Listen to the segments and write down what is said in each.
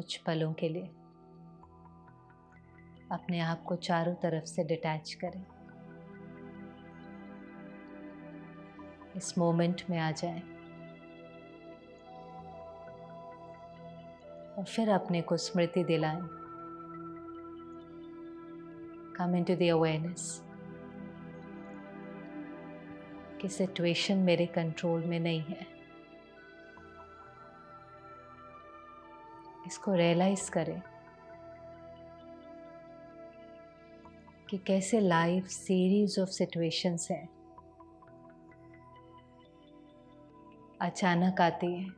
कुछ पलों के लिए अपने आप को चारों तरफ से डिटैच करें। इस मोमेंट में आ जाएं और फिर अपने को स्मृति दिलाएं। कम इनटू द अवेयरनेस कि सिचुएशन मेरे कंट्रोल में नहीं है। इसको रियलाइज करें कि कैसे लाइफ सीरीज ऑफ सिचुएशंस हैं, अचानक आती हैं,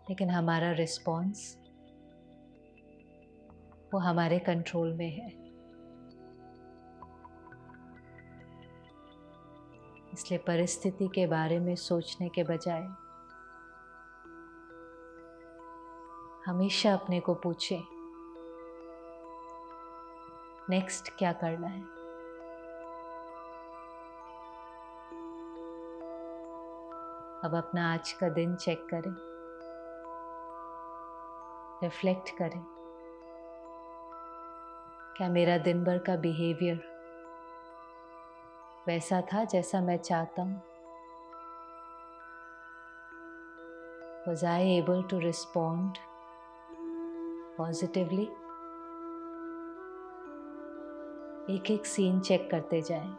लेकिन हमारा रिस्पॉन्स वो हमारे कंट्रोल में है। इसलिए परिस्थिति के बारे में सोचने के बजाय हमेशा अपने को पूछें नेक्स्ट क्या करना है। अब अपना आज का दिन चेक करें, रिफ्लेक्ट करें। क्या मेरा दिन भर का बिहेवियर वैसा था जैसा मैं चाहता हूँ? Was I able to respond positively? एक एक सीन चेक करते जाएं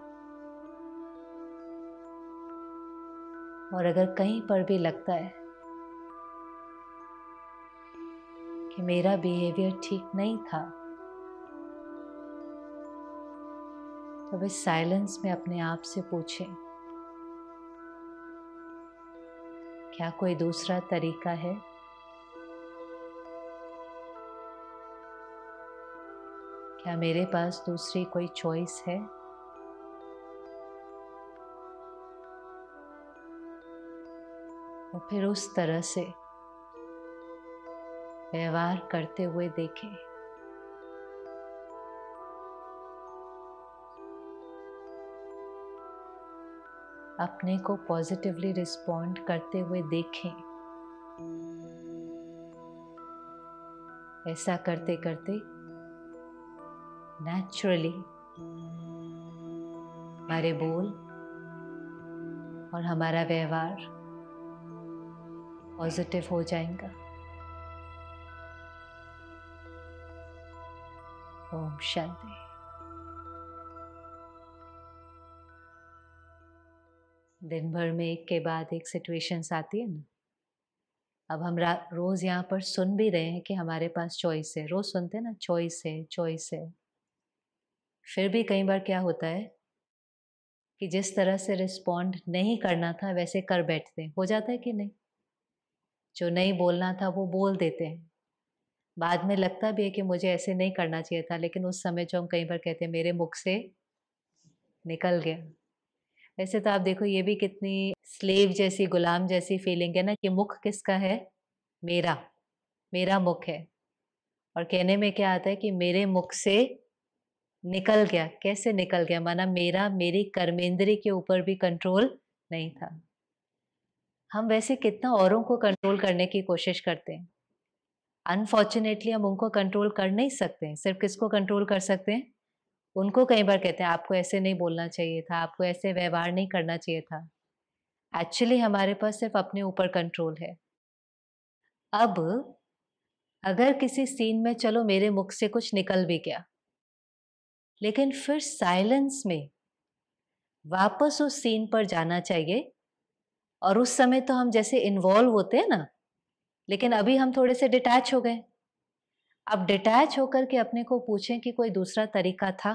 और अगर कहीं पर भी लगता है कि मेरा बिहेवियर ठीक नहीं था, तो इस साइलेंस में अपने आप से पूछें, क्या कोई दूसरा तरीका है? क्या मेरे पास दूसरी कोई चॉइस है? और फिर उस तरह से व्यवहार करते हुए देखें। अपने को पॉजिटिवली रिस्पॉन्ड करते हुए देखें। ऐसा करते करते नेचुरली हमारे बोल और हमारा व्यवहार पॉजिटिव हो जाएगा। ओम शांति। दिन भर में एक के बाद एक सिचुएशंस आती है ना। अब हम रोज यहाँ पर सुन भी रहे हैं कि हमारे पास चॉइस है। रोज सुनते हैं ना, चॉइस है, चॉइस है। फिर भी कई बार क्या होता है कि जिस तरह से रिस्पॉन्ड नहीं करना था वैसे कर बैठते हैं। हो जाता है कि नहीं? जो नहीं बोलना था वो बोल देते हैं। बाद में लगता भी है कि मुझे ऐसे नहीं करना चाहिए था, लेकिन उस समय जो हम कई बार कहते हैं मेरे मुख से निकल गया। वैसे तो आप देखो ये भी कितनी स्लेव जैसी, गुलाम जैसी फीलिंग है ना कि मुख किसका है? मेरा, मेरा मुख है। और कहने में क्या आता है कि मेरे मुख से निकल गया। कैसे निकल गया? माना मेरी कर्मेंद्री के ऊपर भी कंट्रोल नहीं था। हम वैसे कितना औरों को कंट्रोल करने की कोशिश करते हैं। अनफॉर्चुनेटली हम उनको कंट्रोल कर नहीं सकते हैं। सिर्फ किसको कंट्रोल कर सकते हैं? उनको कई बार कहते हैं आपको ऐसे नहीं बोलना चाहिए था, आपको ऐसे व्यवहार नहीं करना चाहिए था। एक्चुअली हमारे पास सिर्फ अपने ऊपर कंट्रोल है। अब अगर किसी सीन में चलो मेरे मुख से कुछ निकल भी गया, लेकिन फिर साइलेंस में वापस उस सीन पर जाना चाहिए। और उस समय तो हम जैसे इन्वॉल्व होते हैं ना, लेकिन अभी हम थोड़े से डिटैच हो गए। अब डिटैच होकर के अपने को पूछें कि कोई दूसरा तरीका था?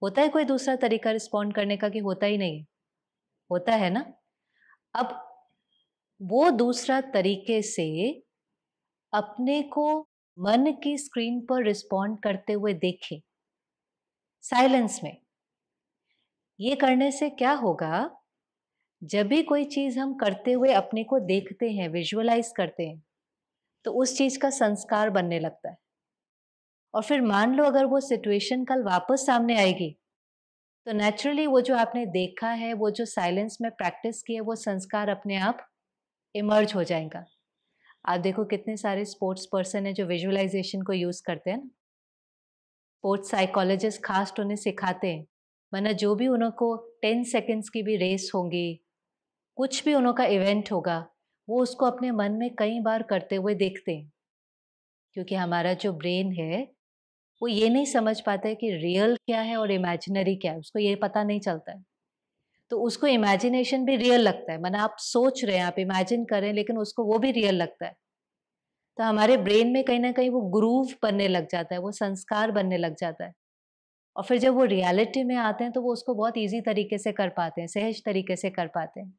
होता है कोई दूसरा तरीका रिस्पॉन्ड करने का कि होता ही नहीं? होता है ना। अब वो दूसरा तरीके से अपने को मन की स्क्रीन पर रिस्पॉन्ड करते हुए देखें साइलेंस में। ये करने से क्या होगा, जब भी कोई चीज हम करते हुए अपने को देखते हैं, विजुअलाइज करते हैं, तो उस चीज का संस्कार बनने लगता है। और फिर मान लो अगर वो सिचुएशन कल वापस सामने आएगी, तो नेचुरली वो जो आपने देखा है, वो जो साइलेंस में प्रैक्टिस की है, वो संस्कार अपने आप इमर्ज हो जाएगा। आप देखो कितने सारे स्पोर्ट्स पर्सन हैं जो विजुअलाइजेशन को यूज़ करते हैं ना। स्पोर्ट्स साइकोलॉजिस्ट खास तो उन्हें सिखाते हैं, वरना जो भी उनको 10 सेकंड्स की भी रेस होंगी, कुछ भी उनका इवेंट होगा, वो उसको अपने मन में कई बार करते हुए देखते हैं। क्योंकि हमारा जो ब्रेन है, वो ये नहीं समझ पाता है कि रियल क्या है और इमेजिनरी क्या है, उसको ये पता नहीं चलता है। तो उसको इमेजिनेशन भी रियल लगता है, माना आप सोच रहे हैं, आप इमेजिन कर रहे हैं, लेकिन उसको वो भी रियल लगता है। तो हमारे ब्रेन में कहीं न कहीं वो ग्रूव बनने लग जाता है, वो संस्कार बनने लग जाता है। और फिर जब वो रियलिटी में आते हैं, तो वो उसको बहुत ईज़ी तरीके से कर पाते हैं, सहज तरीके से कर पाते हैं।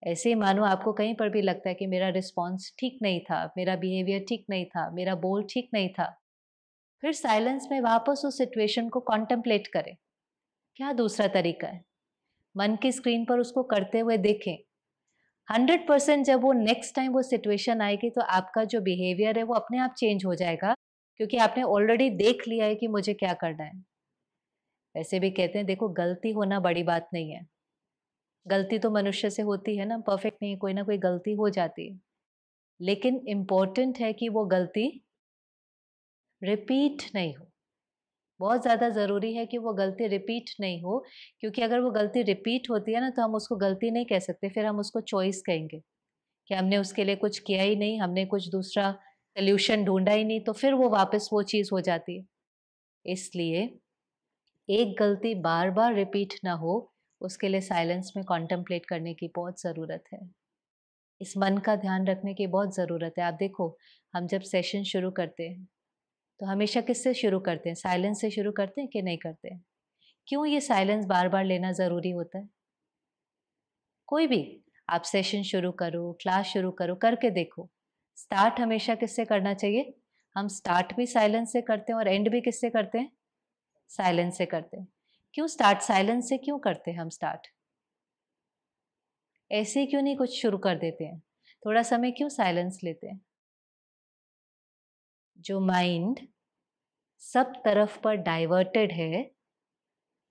ऐसे ही मानो आपको कहीं पर भी लगता है कि मेरा रिस्पॉन्स ठीक नहीं था, मेरा बिहेवियर ठीक नहीं था, मेरा बोल ठीक नहीं था, फिर साइलेंस में वापस उस सिचुएशन को कॉन्टेम्पलेट करें। क्या दूसरा तरीका है? मन की स्क्रीन पर उसको करते हुए देखें। 100% जब वो नेक्स्ट टाइम वो सिचुएशन आएगी, तो आपका जो बिहेवियर है वो अपने आप चेंज हो जाएगा, क्योंकि आपने ऑलरेडी देख लिया है कि मुझे क्या करना है। वैसे भी कहते हैं, देखो गलती होना बड़ी बात नहीं है। गलती तो मनुष्य से होती है ना, परफेक्ट नहीं है, कोई ना कोई गलती हो जाती है। लेकिन इम्पोर्टेंट है कि वो गलती रिपीट नहीं हो। बहुत ज़्यादा ज़रूरी है कि वो गलती रिपीट नहीं हो, क्योंकि अगर वो गलती रिपीट होती है ना, तो हम उसको गलती नहीं कह सकते, फिर हम उसको चॉइस कहेंगे कि हमने उसके लिए कुछ किया ही नहीं, हमने कुछ दूसरा सॉल्यूशन ढूँढा ही नहीं, तो फिर वो वापस वो चीज़ हो जाती है। इसलिए एक गलती बार-बार रिपीट ना हो, उसके लिए साइलेंस में कॉन्टेम्पलेट करने की बहुत ज़रूरत है। इस मन का ध्यान रखने की बहुत ज़रूरत है। आप देखो, हम जब सेशन शुरू करते हैं, तो हमेशा किससे शुरू करते हैं? साइलेंस से शुरू करते हैं कि नहीं करते हैं? क्यों ये साइलेंस बार-बार लेना ज़रूरी होता है? कोई भी आप सेशन शुरू करो, क्लास शुरू करो, करके देखो। स्टार्ट हमेशा किससे करना चाहिए? हम स्टार्ट भी साइलेंस से करते हैं और एंड भी किससे करते हैं? साइलेंस से करते हैं। क्यों स्टार्ट साइलेंस से क्यों करते हैं हम स्टार्ट? ऐसे ही क्यों नहीं कुछ शुरू कर देते हैं? थोड़ा समय क्यों साइलेंस लेते हैं? जो माइंड सब तरफ पर डाइवर्टेड है,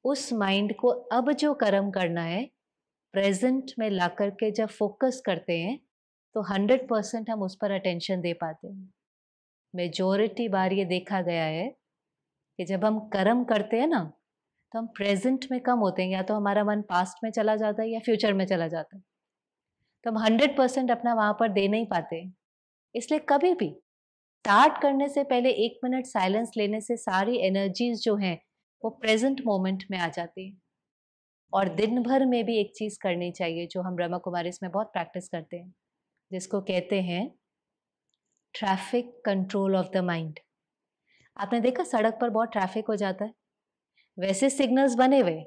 उस माइंड को अब जो कर्म करना है, प्रेजेंट में ला करके जब फोकस करते हैं, तो 100% हम उस पर अटेंशन दे पाते हैं। मेजॉरिटी बार ये देखा गया है कि जब हम कर्म करते हैं ना, तो हम प्रेजेंट में कम होते हैं, या तो हमारा मन पास्ट में चला जाता है या फ्यूचर में चला जाता है। तो हम 100% अपना वहाँ पर दे नहीं पाते। इसलिए कभी भी स्टार्ट करने से पहले 1 मिनट साइलेंस लेने से सारी एनर्जीज़ जो हैं, वो प्रेज़ेंट मोमेंट में आ जाती हैं। और दिन भर में भी एक चीज़ करनी चाहिए, जो हम ब्रह्मा कुमारीज़ में बहुत प्रैक्टिस करते हैं, जिसको कहते हैं traffic control of the mind. आपने देखा सड़क पर बहुत ट्रैफ़िक हो जाता है, वैसे सिग्नल्स बने हुए,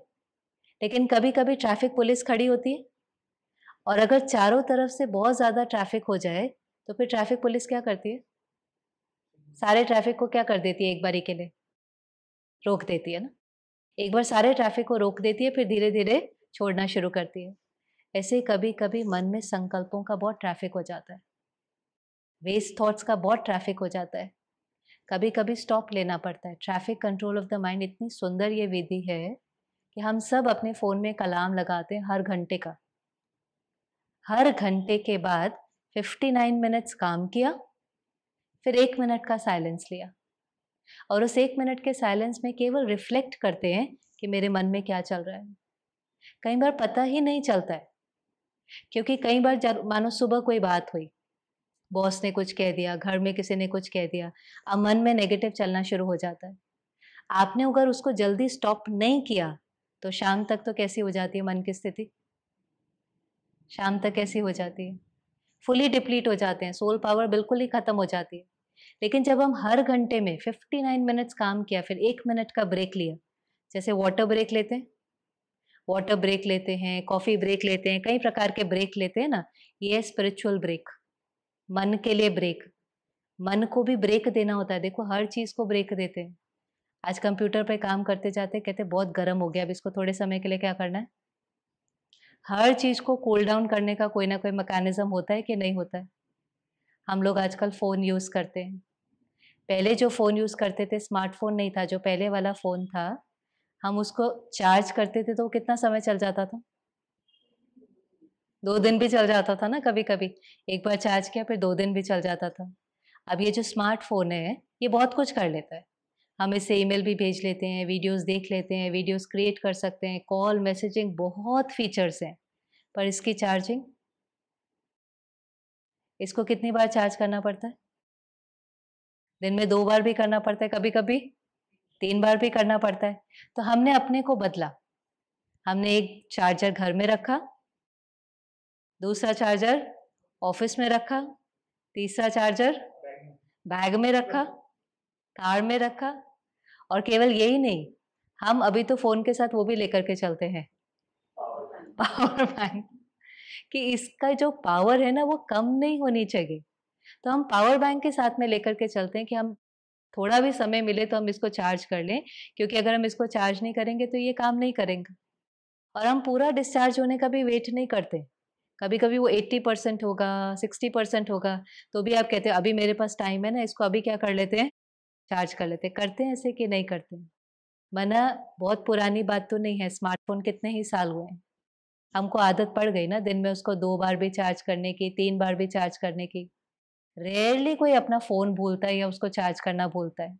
लेकिन कभी-कभी ट्रैफ़िक पुलिस खड़ी होती है, और अगर चारों तरफ से बहुत ज़्यादा ट्रैफ़िक हो जाए, तो फिर ट्रैफ़िक पुलिस क्या करती है? सारे ट्रैफ़िक को क्या कर देती है एक बारी के लिए? रोक देती है ना। एक बार सारे ट्रैफ़िक को रोक देती है, फिर धीरे-धीरे छोड़ना शुरू करती है। ऐसे ही कभी-कभी मन में संकल्पों का बहुत ट्रैफ़िक हो जाता है, वेस्ट थॉट्स का बहुत ट्रैफ़िक हो जाता है। कभी-कभी स्टॉप लेना पड़ता है। Traffic control of the mind इतनी सुंदर ये विधि है कि हम सब अपने फ़ोन में एक अलार्म लगाते हैं हर घंटे का। हर घंटे के बाद 59 मिनट्स काम किया, फिर 1 मिनट का साइलेंस लिया, और उस 1 मिनट के साइलेंस में केवल रिफ्लेक्ट करते हैं कि मेरे मन में क्या चल रहा है। कई बार पता ही नहीं चलता है, क्योंकि कई बार जब मानो सुबह कोई बात हुई, बॉस ने कुछ कह दिया, घर में किसी ने कुछ कह दिया, अब मन में नेगेटिव चलना शुरू हो जाता है। आपने अगर उसको जल्दी स्टॉप नहीं किया, तो शाम तक तो कैसी हो जाती है मन की स्थिति? शाम तक कैसी हो जाती है? फुली डिप्लीट हो जाते हैं, सोल पावर बिल्कुल ही खत्म हो जाती है। लेकिन जब हम हर घंटे में 59 मिनट्स काम किया, फिर 1 मिनट का ब्रेक लिया, जैसे वाटर ब्रेक लेते हैं, कॉफ़ी ब्रेक लेते हैं, कई प्रकार के ब्रेक लेते हैं ना, ये है स्पिरिचुअल ब्रेक, मन के लिए ब्रेक। मन को भी ब्रेक देना होता है, देखो हर चीज़ को ब्रेक देते हैं। आज कंप्यूटर पे काम करते जाते कहते बहुत गर्म हो गया, अब इसको थोड़े समय के लिए क्या करना है? हर चीज़ को कूल डाउन करने का कोई ना कोई मैकेनिज़्म होता है कि नहीं होता है? हम लोग आजकल फ़ोन यूज़ करते हैं। पहले जो फ़ोन यूज़ करते थे, स्मार्टफ़ोन नहीं था, जो पहले वाला फ़ोन था, हम उसको चार्ज करते थे तो वो कितना समय चल जाता था? 2 दिन भी चल जाता था ना कभी-कभी। एक बार चार्ज किया फिर 2 दिन भी चल जाता था। अब ये जो स्मार्टफ़ोन है, ये बहुत कुछ कर लेता है। हम इससे ईमेल भी भेज लेते हैं, वीडियोज़ देख लेते हैं, वीडियोज़ क्रिएट कर सकते हैं, कॉल, मैसेजिंग बहुत फीचर्स हैं। पर इसकी चार्जिंग, इसको कितनी बार चार्ज करना पड़ता है? दिन में 2 बार भी करना पड़ता है, कभी-कभी 3 बार भी करना पड़ता है। तो हमने अपने को बदला। हमने एक चार्जर घर में रखा, दूसरा चार्जर ऑफ़िस में रखा, तीसरा चार्जर बैग में रखा, कार में रखा और केवल यही नहीं, हम अभी तो फ़ोन के साथ वो भी लेकर के चलते हैं, पावर बैंक कि इसका जो पावर है ना वो कम नहीं होनी चाहिए। तो हम पावर बैंक के साथ में लेकर के चलते हैं कि हम थोड़ा भी समय मिले तो हम इसको चार्ज कर लें, क्योंकि अगर हम इसको चार्ज नहीं करेंगे तो ये काम नहीं करेगा। और हम पूरा डिस्चार्ज होने का भी वेट नहीं करते। कभी-कभी वो 80% होगा, 60% होगा, तो भी आप कहते हैं अभी मेरे पास टाइम है ना, इसको अभी क्या कर लेते हैं, चार्ज कर लेते हैं। करते हैं ऐसे कि नहीं करते हैं? वरना बहुत पुरानी बात तो नहीं है, स्मार्टफ़ोन कितने ही साल हुए हैं। हमको आदत पड़ गई ना दिन में उसको 2 बार भी चार्ज करने की, 3 बार भी चार्ज करने की। रेयरली कोई अपना फ़ोन भूलता है या उसको चार्ज करना भूलता है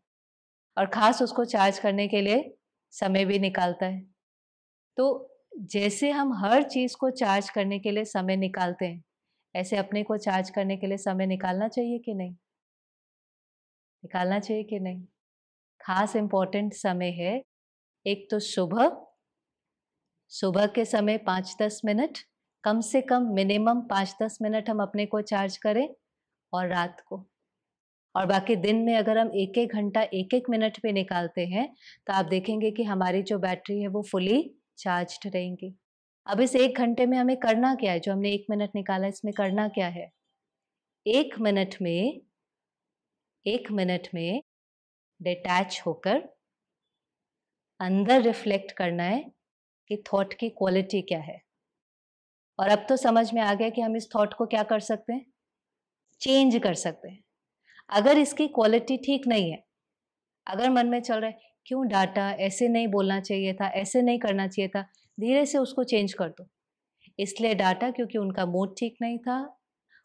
और ख़ास उसको चार्ज करने के लिए समय भी निकालता है। तो जैसे हम हर चीज़ को चार्ज करने के लिए समय निकालते हैं, ऐसे अपने को चार्ज करने के लिए समय निकालना चाहिए कि नहीं? निकालना चाहिए कि नहीं? ख़ास इम्पोर्टेंट समय है, एक तो सुबह, सुबह के समय 5-10 मिनट, कम से कम मिनिमम 5-10 मिनट हम अपने को चार्ज करें और रात को। और बाकी दिन में अगर हम 1-1 घंटा 1-1 मिनट भी निकालते हैं, तो आप देखेंगे कि हमारी जो बैटरी है वो फुली चार्ज्ड रहेंगी। अब इस 1 घंटे में हमें करना क्या है? जो हमने 1 मिनट निकाला इसमें करना क्या है? 1 मिनट में 1 मिनट में डिटैच होकर अंदर रिफ्लेक्ट करना है कि थॉट की क्वालिटी क्या है। और अब तो समझ में आ गया कि हम इस थॉट को क्या कर सकते हैं? चेंज कर सकते हैं। अगर इसकी क्वालिटी ठीक नहीं है, अगर मन में चल रहा है, क्यों डाँटा? ऐसे नहीं बोलना चाहिए था, ऐसे नहीं करना चाहिए था, धीरे से उसको चेंज कर दो। इसलिए डाँटा क्योंकि उनका मूड ठीक नहीं था,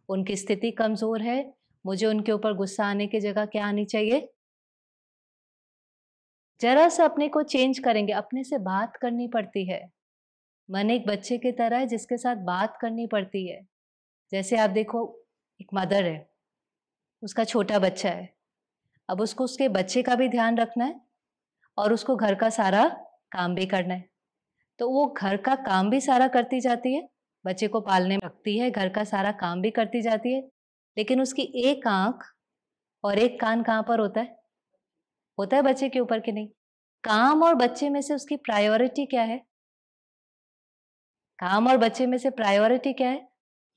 उनकी स्थिति कमज़ोर है, मुझे उनके ऊपर गुस्सा आने की जगह क्या आनी चाहिए? ज़रा-सा अपने को चेंज करेंगे, अपने से बात करनी पड़ती है। मन एक बच्चे की तरह है जिसके साथ बात करनी पड़ती है। जैसे आप देखो, एक मदर है, उसका छोटा बच्चा है, अब उसको उसके बच्चे का भी ध्यान रखना है और उसको घर का सारा काम भी करना है। तो वो घर का काम भी सारा करती जाती है, बच्चे को पालने में रखती है, घर का सारा काम भी करती जाती है, लेकिन उसकी एक आँख और एक कान कहाँ पर होता है? होता है बच्चे के ऊपर कि नहीं? काम और बच्चे में से उसकी प्रायोरिटी क्या है? काम और बच्चे में से प्रायोरिटी क्या है?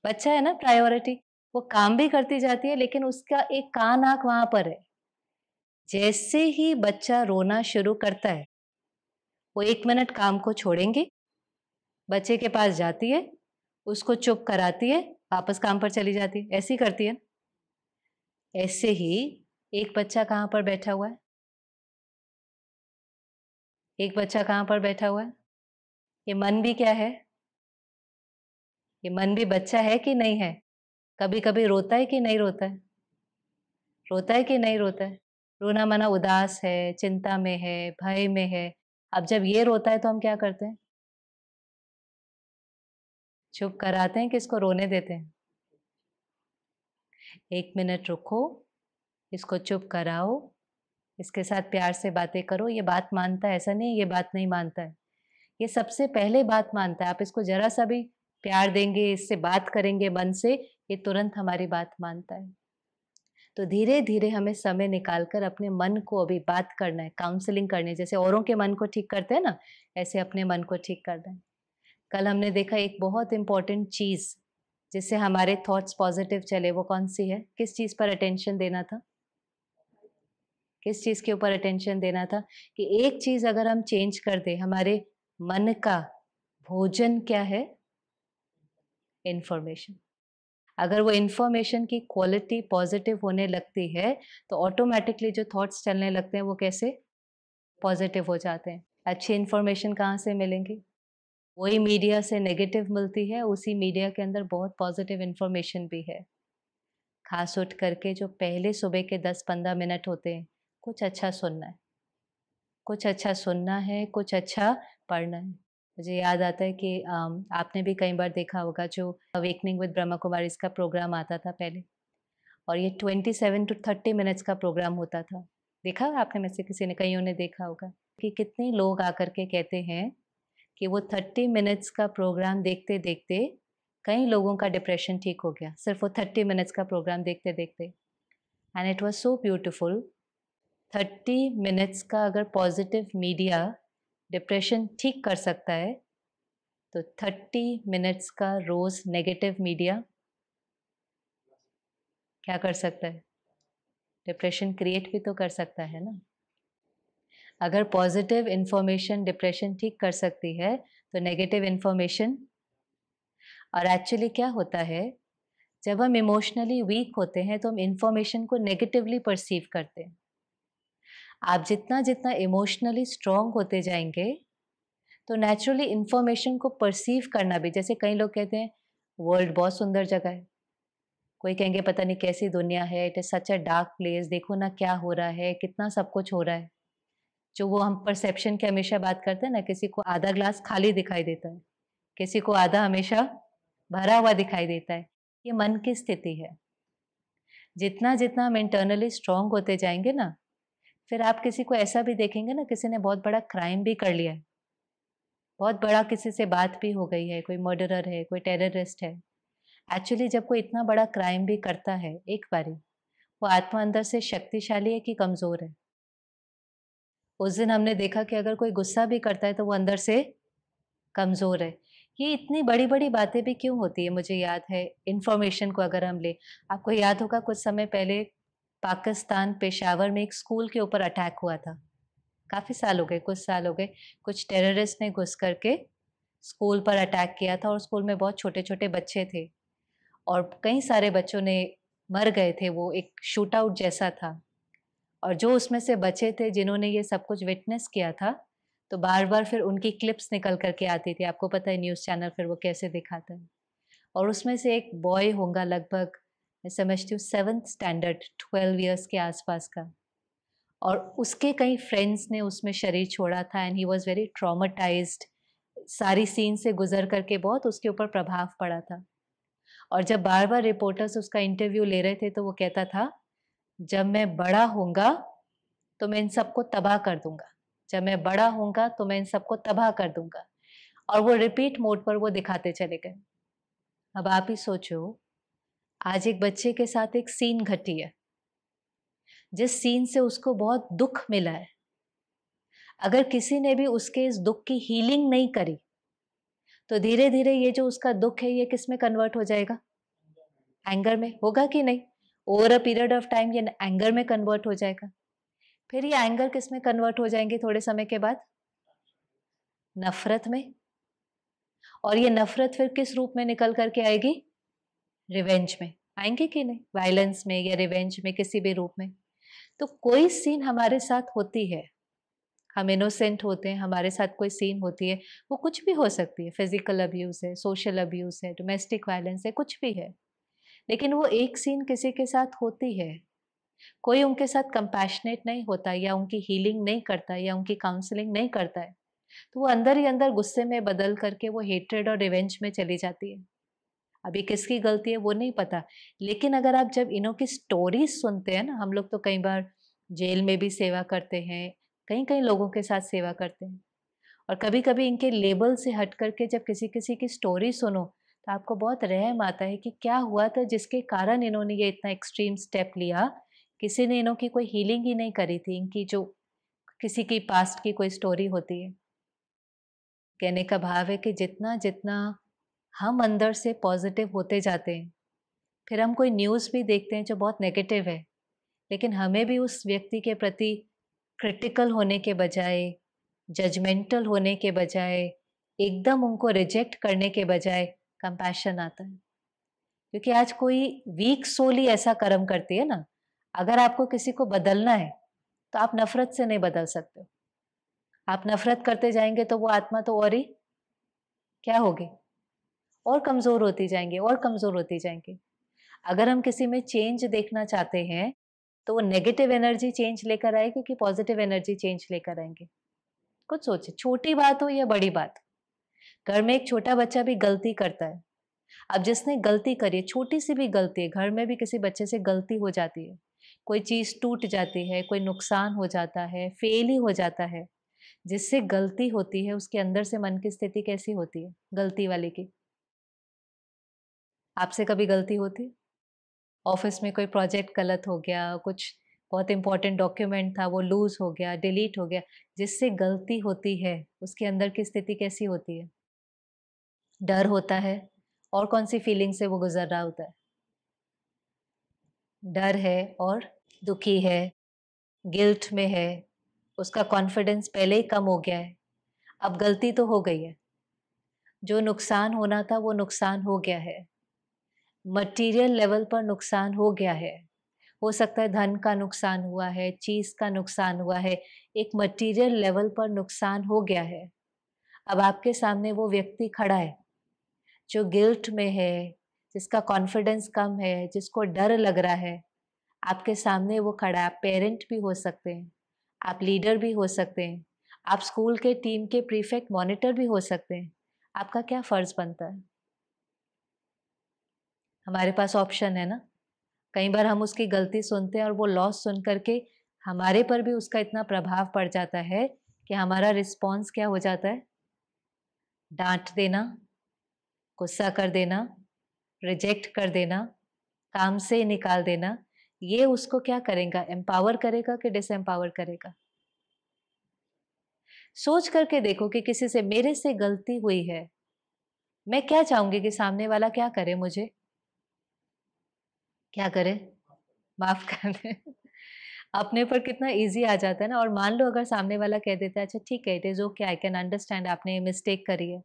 बच्चा है ना प्रायोरिटी। वो काम भी करती जाती है लेकिन उसका एक कान आँख वहाँ पर है। जैसे ही बच्चा रोना शुरू करता है, वो 1 मिनट काम को छोड़ेंगी, बच्चे के पास जाती है, उसको चुप कराती है, वापस काम पर चली जाती है। ऐसे ही करती है ना? ऐसे ही एक बच्चा कहाँ पर बैठा हुआ है? एक बच्चा कहाँ पर बैठा हुआ है? ये मन भी क्या है? ये मन भी बच्चा है कि नहीं है? कभी-कभी रोता है कि नहीं रोता है? रोता है कि नहीं रोता है? रोना माना उदास है, चिंता में है, भय में है। अब जब ये रोता है तो हम क्या करते हैं? चुप कराते हैं कि इसको रोने देते हैं? 1 मिनट रुको, इसको चुप कराओ, इसके साथ प्यार से बातें करो। ये बात मानता है, ऐसा नहीं है ये बात नहीं मानता है। ये सबसे पहले बात मानता है। आप इसको ज़रा-सा भी प्यार देंगे, इससे बात करेंगे मन से, ये तुरंत हमारी बात मानता है। तो धीरे-धीरे हमें समय निकाल कर अपने मन को अभी बात करना है, काउंसलिंग करनी है। जैसे औरों के मन को ठीक करते हैं ना, ऐसे अपने मन को ठीक करना है। कल हमने देखा एक बहुत इम्पोर्टेंट चीज़, जिससे हमारे थॉट्स पॉज़िटिव चले, वो कौन-सी है? किस चीज़ पर अटेंशन देना था? किस चीज़ के ऊपर अटेंशन देना था? कि एक चीज़ अगर हम चेंज कर दें, हमारे मन का भोजन क्या है? इन्फॉर्मेशन। अगर वो इन्फॉर्मेशन की क्वालिटी पॉज़िटिव होने लगती है, तो ऑटोमैटिकली जो थॉट्स चलने लगते हैं, वो कैसे? पॉज़िटिव हो जाते हैं। अच्छी इन्फॉर्मेशन कहाँ से मिलेंगी? वही मीडिया से नेगेटिव मिलती है, उसी मीडिया के अंदर बहुत पॉजिटिव इन्फॉर्मेशन भी है। खास उठ करके जो पहले सुबह के 10-15 मिनट होते हैं, कुछ अच्छा सुनना है, कुछ अच्छा सुनना है, कुछ अच्छा पढ़ना है। मुझे याद आता है कि आपने भी कई बार देखा होगा जो अवेकनिंग विद ब्रह्मा कुमारीज़ का प्रोग्राम आता था पहले, और ये 27 टू 30 मिनट्स का प्रोग्राम होता था। देखा है आपने में से किसी ने, कईयों ने देखा होगा कि कितने लोग आकर के कहते हैं कि वो 30 मिनट्स का प्रोग्राम देखते-देखते कई लोगों का डिप्रेशन ठीक हो गया, सिर्फ़ वो 30 मिनट्स का प्रोग्राम देखते-देखते। And it was so beautiful. 30 minutes का अगर पॉज़िटिव मीडिया डिप्रेशन ठीक कर सकता है, तो 30 मिनट्स का रोज़ नेगेटिव मीडिया क्या कर सकता है? डिप्रेशन क्रिएट भी तो कर सकता है ना। अगर पॉज़िटिव इन्फॉर्मेशन डिप्रेशन ठीक कर सकती है, तो नेगेटिव इन्फॉर्मेशन, और एक्चुअली क्या होता है, जब हम इमोशनली वीक होते हैं, तो हम इन्फॉर्मेशन को नेगेटिवली परसीव करते हैं। आप जितना-जितना इमोशनली स्ट्रॉन्ग होते जाएँगे, तो नेचुरली इन्फॉर्मेशन को परसीव करना भी, जैसे कई लोग कहते हैं, वर्ल्ड बहुत सुंदर जगह है। कोई कहेंगे पता नहीं कैसी दुनिया है, it is such a dark place, देखो ना क्या हो रहा है, कितना सब कुछ हो रहा है। जो वो हम परसेप्शन की हमेशा बात करते हैं ना, किसी को आधा ग्लास खाली दिखाई देता है, किसी को आधा हमेशा भरा हुआ दिखाई देता है। ये मन की स्थिति है। जितना-जितना हम इंटरनली स्ट्रॉन्ग होते जाएँगे ना, फिर आप किसी को ऐसा भी देखेंगे ना, किसी ने बहुत बड़ा क्राइम भी कर लिया है, बहुत बड़ा किसी से बात भी हो गई है, कोई मर्डरर है, कोई टेररिस्ट है। एक्चुअली जब कोई इतना बड़ा क्राइम भी करता है एक बारी, वो आत्मा अंदर से शक्तिशाली है कि कमज़ोर है? उस दिन हमने देखा कि अगर कोई गुस्सा भी करता है तो वो अंदर से कमज़ोर है। ये इतनी बड़ी-बड़ी बातें भी क्यों होती है? मुझे याद है, इन्फॉर्मेशन को अगर हम लें, आपको याद होगा कुछ समय पहले पाकिस्तान पेशावर में एक स्कूल के ऊपर अटैक हुआ था। काफ़ी साल हो गए, कुछ साल हो गए। कुछ टेररिस्ट ने घुस कर के स्कूल पर अटैक किया था, और स्कूल में बहुत छोटे-छोटे बच्चे थे, और कई सारे बच्चों ने मर गए थे। वो एक शूट आउट जैसा था, और जो उसमें से बचे थे जिन्होंने ये सब कुछ विटनेस किया था, तो बार-बार फिर उनकी क्लिप्स निकल कर के आती थी। आपको पता है न्यूज़ चैनल फिर वो कैसे दिखाता है। और उसमें से एक बॉय होगा लगभग, मैं समझती हूँ 7th स्टैंडर्ड, 12 इयर्स के आस-पास का, और उसके कई फ्रेंड्स ने उसमें शरीर छोड़ा था, एंड ही वाज़ वेरी ट्रॉमाटाइज़्ड। सारी सीन से गुज़र करके बहुत उसके ऊपर प्रभाव पड़ा था। और जब बार-बार रिपोर्टर्स उसका इंटरव्यू ले रहे थे, तो वो कहता था, "जब मैं बड़ा होऊँगा, तो मैं इन सबको तबाह कर दूँगा। जब मैं बड़ा होऊँगा, तो मैं इन सबको तबाह कर दूँगा।" और वो रिपीट मोड पर वो दिखाते चले गए। अब आप ही सोचो, आज एक बच्चे के साथ एक सीन घटी है, जिस सीन से उसको बहुत दुःख मिला है। अगर किसी ने भी उसके इस दुःख की हीलिंग नहीं करी, तो धीरे-धीरे ये जो उसका दुःख है, ये किस में कन्वर्ट हो जाएगा? एंगर में, होगा कि नहीं? Over a period of time ये एंगर में कन्वर्ट हो जाएगा। फिर ये एंगर किस में कन्वर्ट हो जाएँगे थोड़े समय के बाद? नफ़रत में। और ये नफ़रत फिर किस रूप में निकल कर के आएगी? रिवेंज में। आएँगे कि नहीं? वायलेंस में या रिवेंज में, किसी भी रूप में। तो कोई सीन हमारे साथ होती है, हम इनोसेंट होते हैं, हमारे साथ कोई सीन होती है, वो कुछ भी हो सकती है, फिज़िकल अब्यूज़ है, सोशल अब्यूज़ है, डोमेस्टिक वायलेंस है, कुछ भी है। लेकिन वो एक सीन किसी के साथ होती है, कोई उनके साथ कंपैशनेट नहीं होता, या उनकी हीलिंग नहीं करता, या उनकी काउंसलिंग नहीं करता है, तो वो अंदर ही अंदर गुस्से में बदल करके वो हेट्रेड और रिवेंज में चली जाती है। अभी किसकी गलती है वो नहीं पता, लेकिन अगर आप जब इन्हों की स्टोरीज़ सुनते हैं ना, हम लोग तो कई बार जेल में भी सेवा करते हैं, कई-कई लोगों के साथ सेवा करते हैं, और कभी-कभी इनके लेबल से हट करके जब किसी-किसी की स्टोरी सुनो, तो आपको बहुत रहम आता है कि क्या हुआ था जिसके कारण इन्होंने ये इतना एक्सट्रीम स्टेप लिया। किसी ने इन्हों की कोई हीलिंग ही नहीं करी थी, इनकी जो किसी की पास्ट की कोई स्टोरी होती है। कहने का भाव है कि जितना-जितना हम अंदर से पॉज़िटिव होते जाते हैं, फिर हम कोई न्यूज़ भी देखते हैं जो बहुत नेगेटिव है, लेकिन हमें भी उस व्यक्ति के प्रति क्रिटिकल होने के बजाय, जजमेंटल होने के बजाय, एकदम उनको रिजेक्ट करने के बजाय कंपैशन आता है। क्योंकि आज कोई वीक सोल ही ऐसा कर्म करती है ना, अगर आपको किसी को बदलना है, तो आप नफ़रत से नहीं बदल सकते हो। आप नफ़रत करते जाएँगे तो वो आत्मा तो और ही क्या होगी? और कमजोर होती जाएंगे और कमजोर होती जाएंगे। अगर हम किसी में चेंज देखना चाहते हैं तो वो नेगेटिव एनर्जी चेंज लेकर आएगी कि पॉजिटिव एनर्जी चेंज लेकर आएंगे? कुछ सोचे, छोटी बात हो या बड़ी बात। घर में एक छोटा बच्चा भी गलती करता है। अब जिसने गलती करी है, छोटी सी भी गलती है, घर में भी किसी बच्चे से गलती हो जाती है, कोई चीज टूट जाती है, कोई नुकसान हो जाता है, फेल ही हो जाता है, जिससे गलती होती है उसके अंदर से मन की स्थिति कैसी होती है गलती वाले की? आपसे कभी गलती होती है? ऑफिस में कोई प्रोजेक्ट गलत हो गया, कुछ बहुत इंपॉर्टेंट डॉक्यूमेंट था वो लूज हो गया, डिलीट हो गया, जिससे गलती होती है उसके अंदर की स्थिति कैसी होती है? डर होता है। और कौन सी फीलिंग से वो गुजर रहा होता है? डर है और दुखी है, गिल्ट में है, उसका कॉन्फिडेंस पहले ही कम हो गया है। अब गलती तो हो गई है, जो नुकसान होना था वो नुकसान हो गया है, मटेरियल लेवल पर नुकसान हो गया है। हो सकता है धन का नुकसान हुआ है, चीज का नुकसान हुआ है, एक मटेरियल लेवल पर नुकसान हो गया है। अब आपके सामने वो व्यक्ति खड़ा है जो गिल्ट में है, जिसका कॉन्फिडेंस कम है, जिसको डर लग रहा है। आपके सामने वो खड़ा है। आप पेरेंट भी हो सकते हैं, आप लीडर भी हो सकते हैं, आप स्कूल के टीम के प्रीफेक्ट मॉनिटर भी हो सकते हैं। आपका क्या फर्ज बनता है? हमारे पास ऑप्शन है ना। कई बार हम उसकी गलती सुनते हैं और वो लॉस सुन करके हमारे पर भी उसका इतना प्रभाव पड़ जाता है कि हमारा रिस्पॉन्स क्या हो जाता है? डांट देना, गुस्सा कर देना, रिजेक्ट कर देना, काम से निकाल देना। ये उसको क्या करेगा? एम्पावर करेगा कि डिसएम्पावर करेगा? सोच करके देखो कि किसी से मेरे से गलती हुई है, मैं क्या चाहूंगी कि सामने वाला क्या करे मुझे? क्या करे? माफ कर दे। अपने पर कितना इजी आ जाता है ना। और मान लो अगर सामने वाला कह देता है अच्छा ठीक है, it is okay, I can understand, आपने मिस्टेक करी है।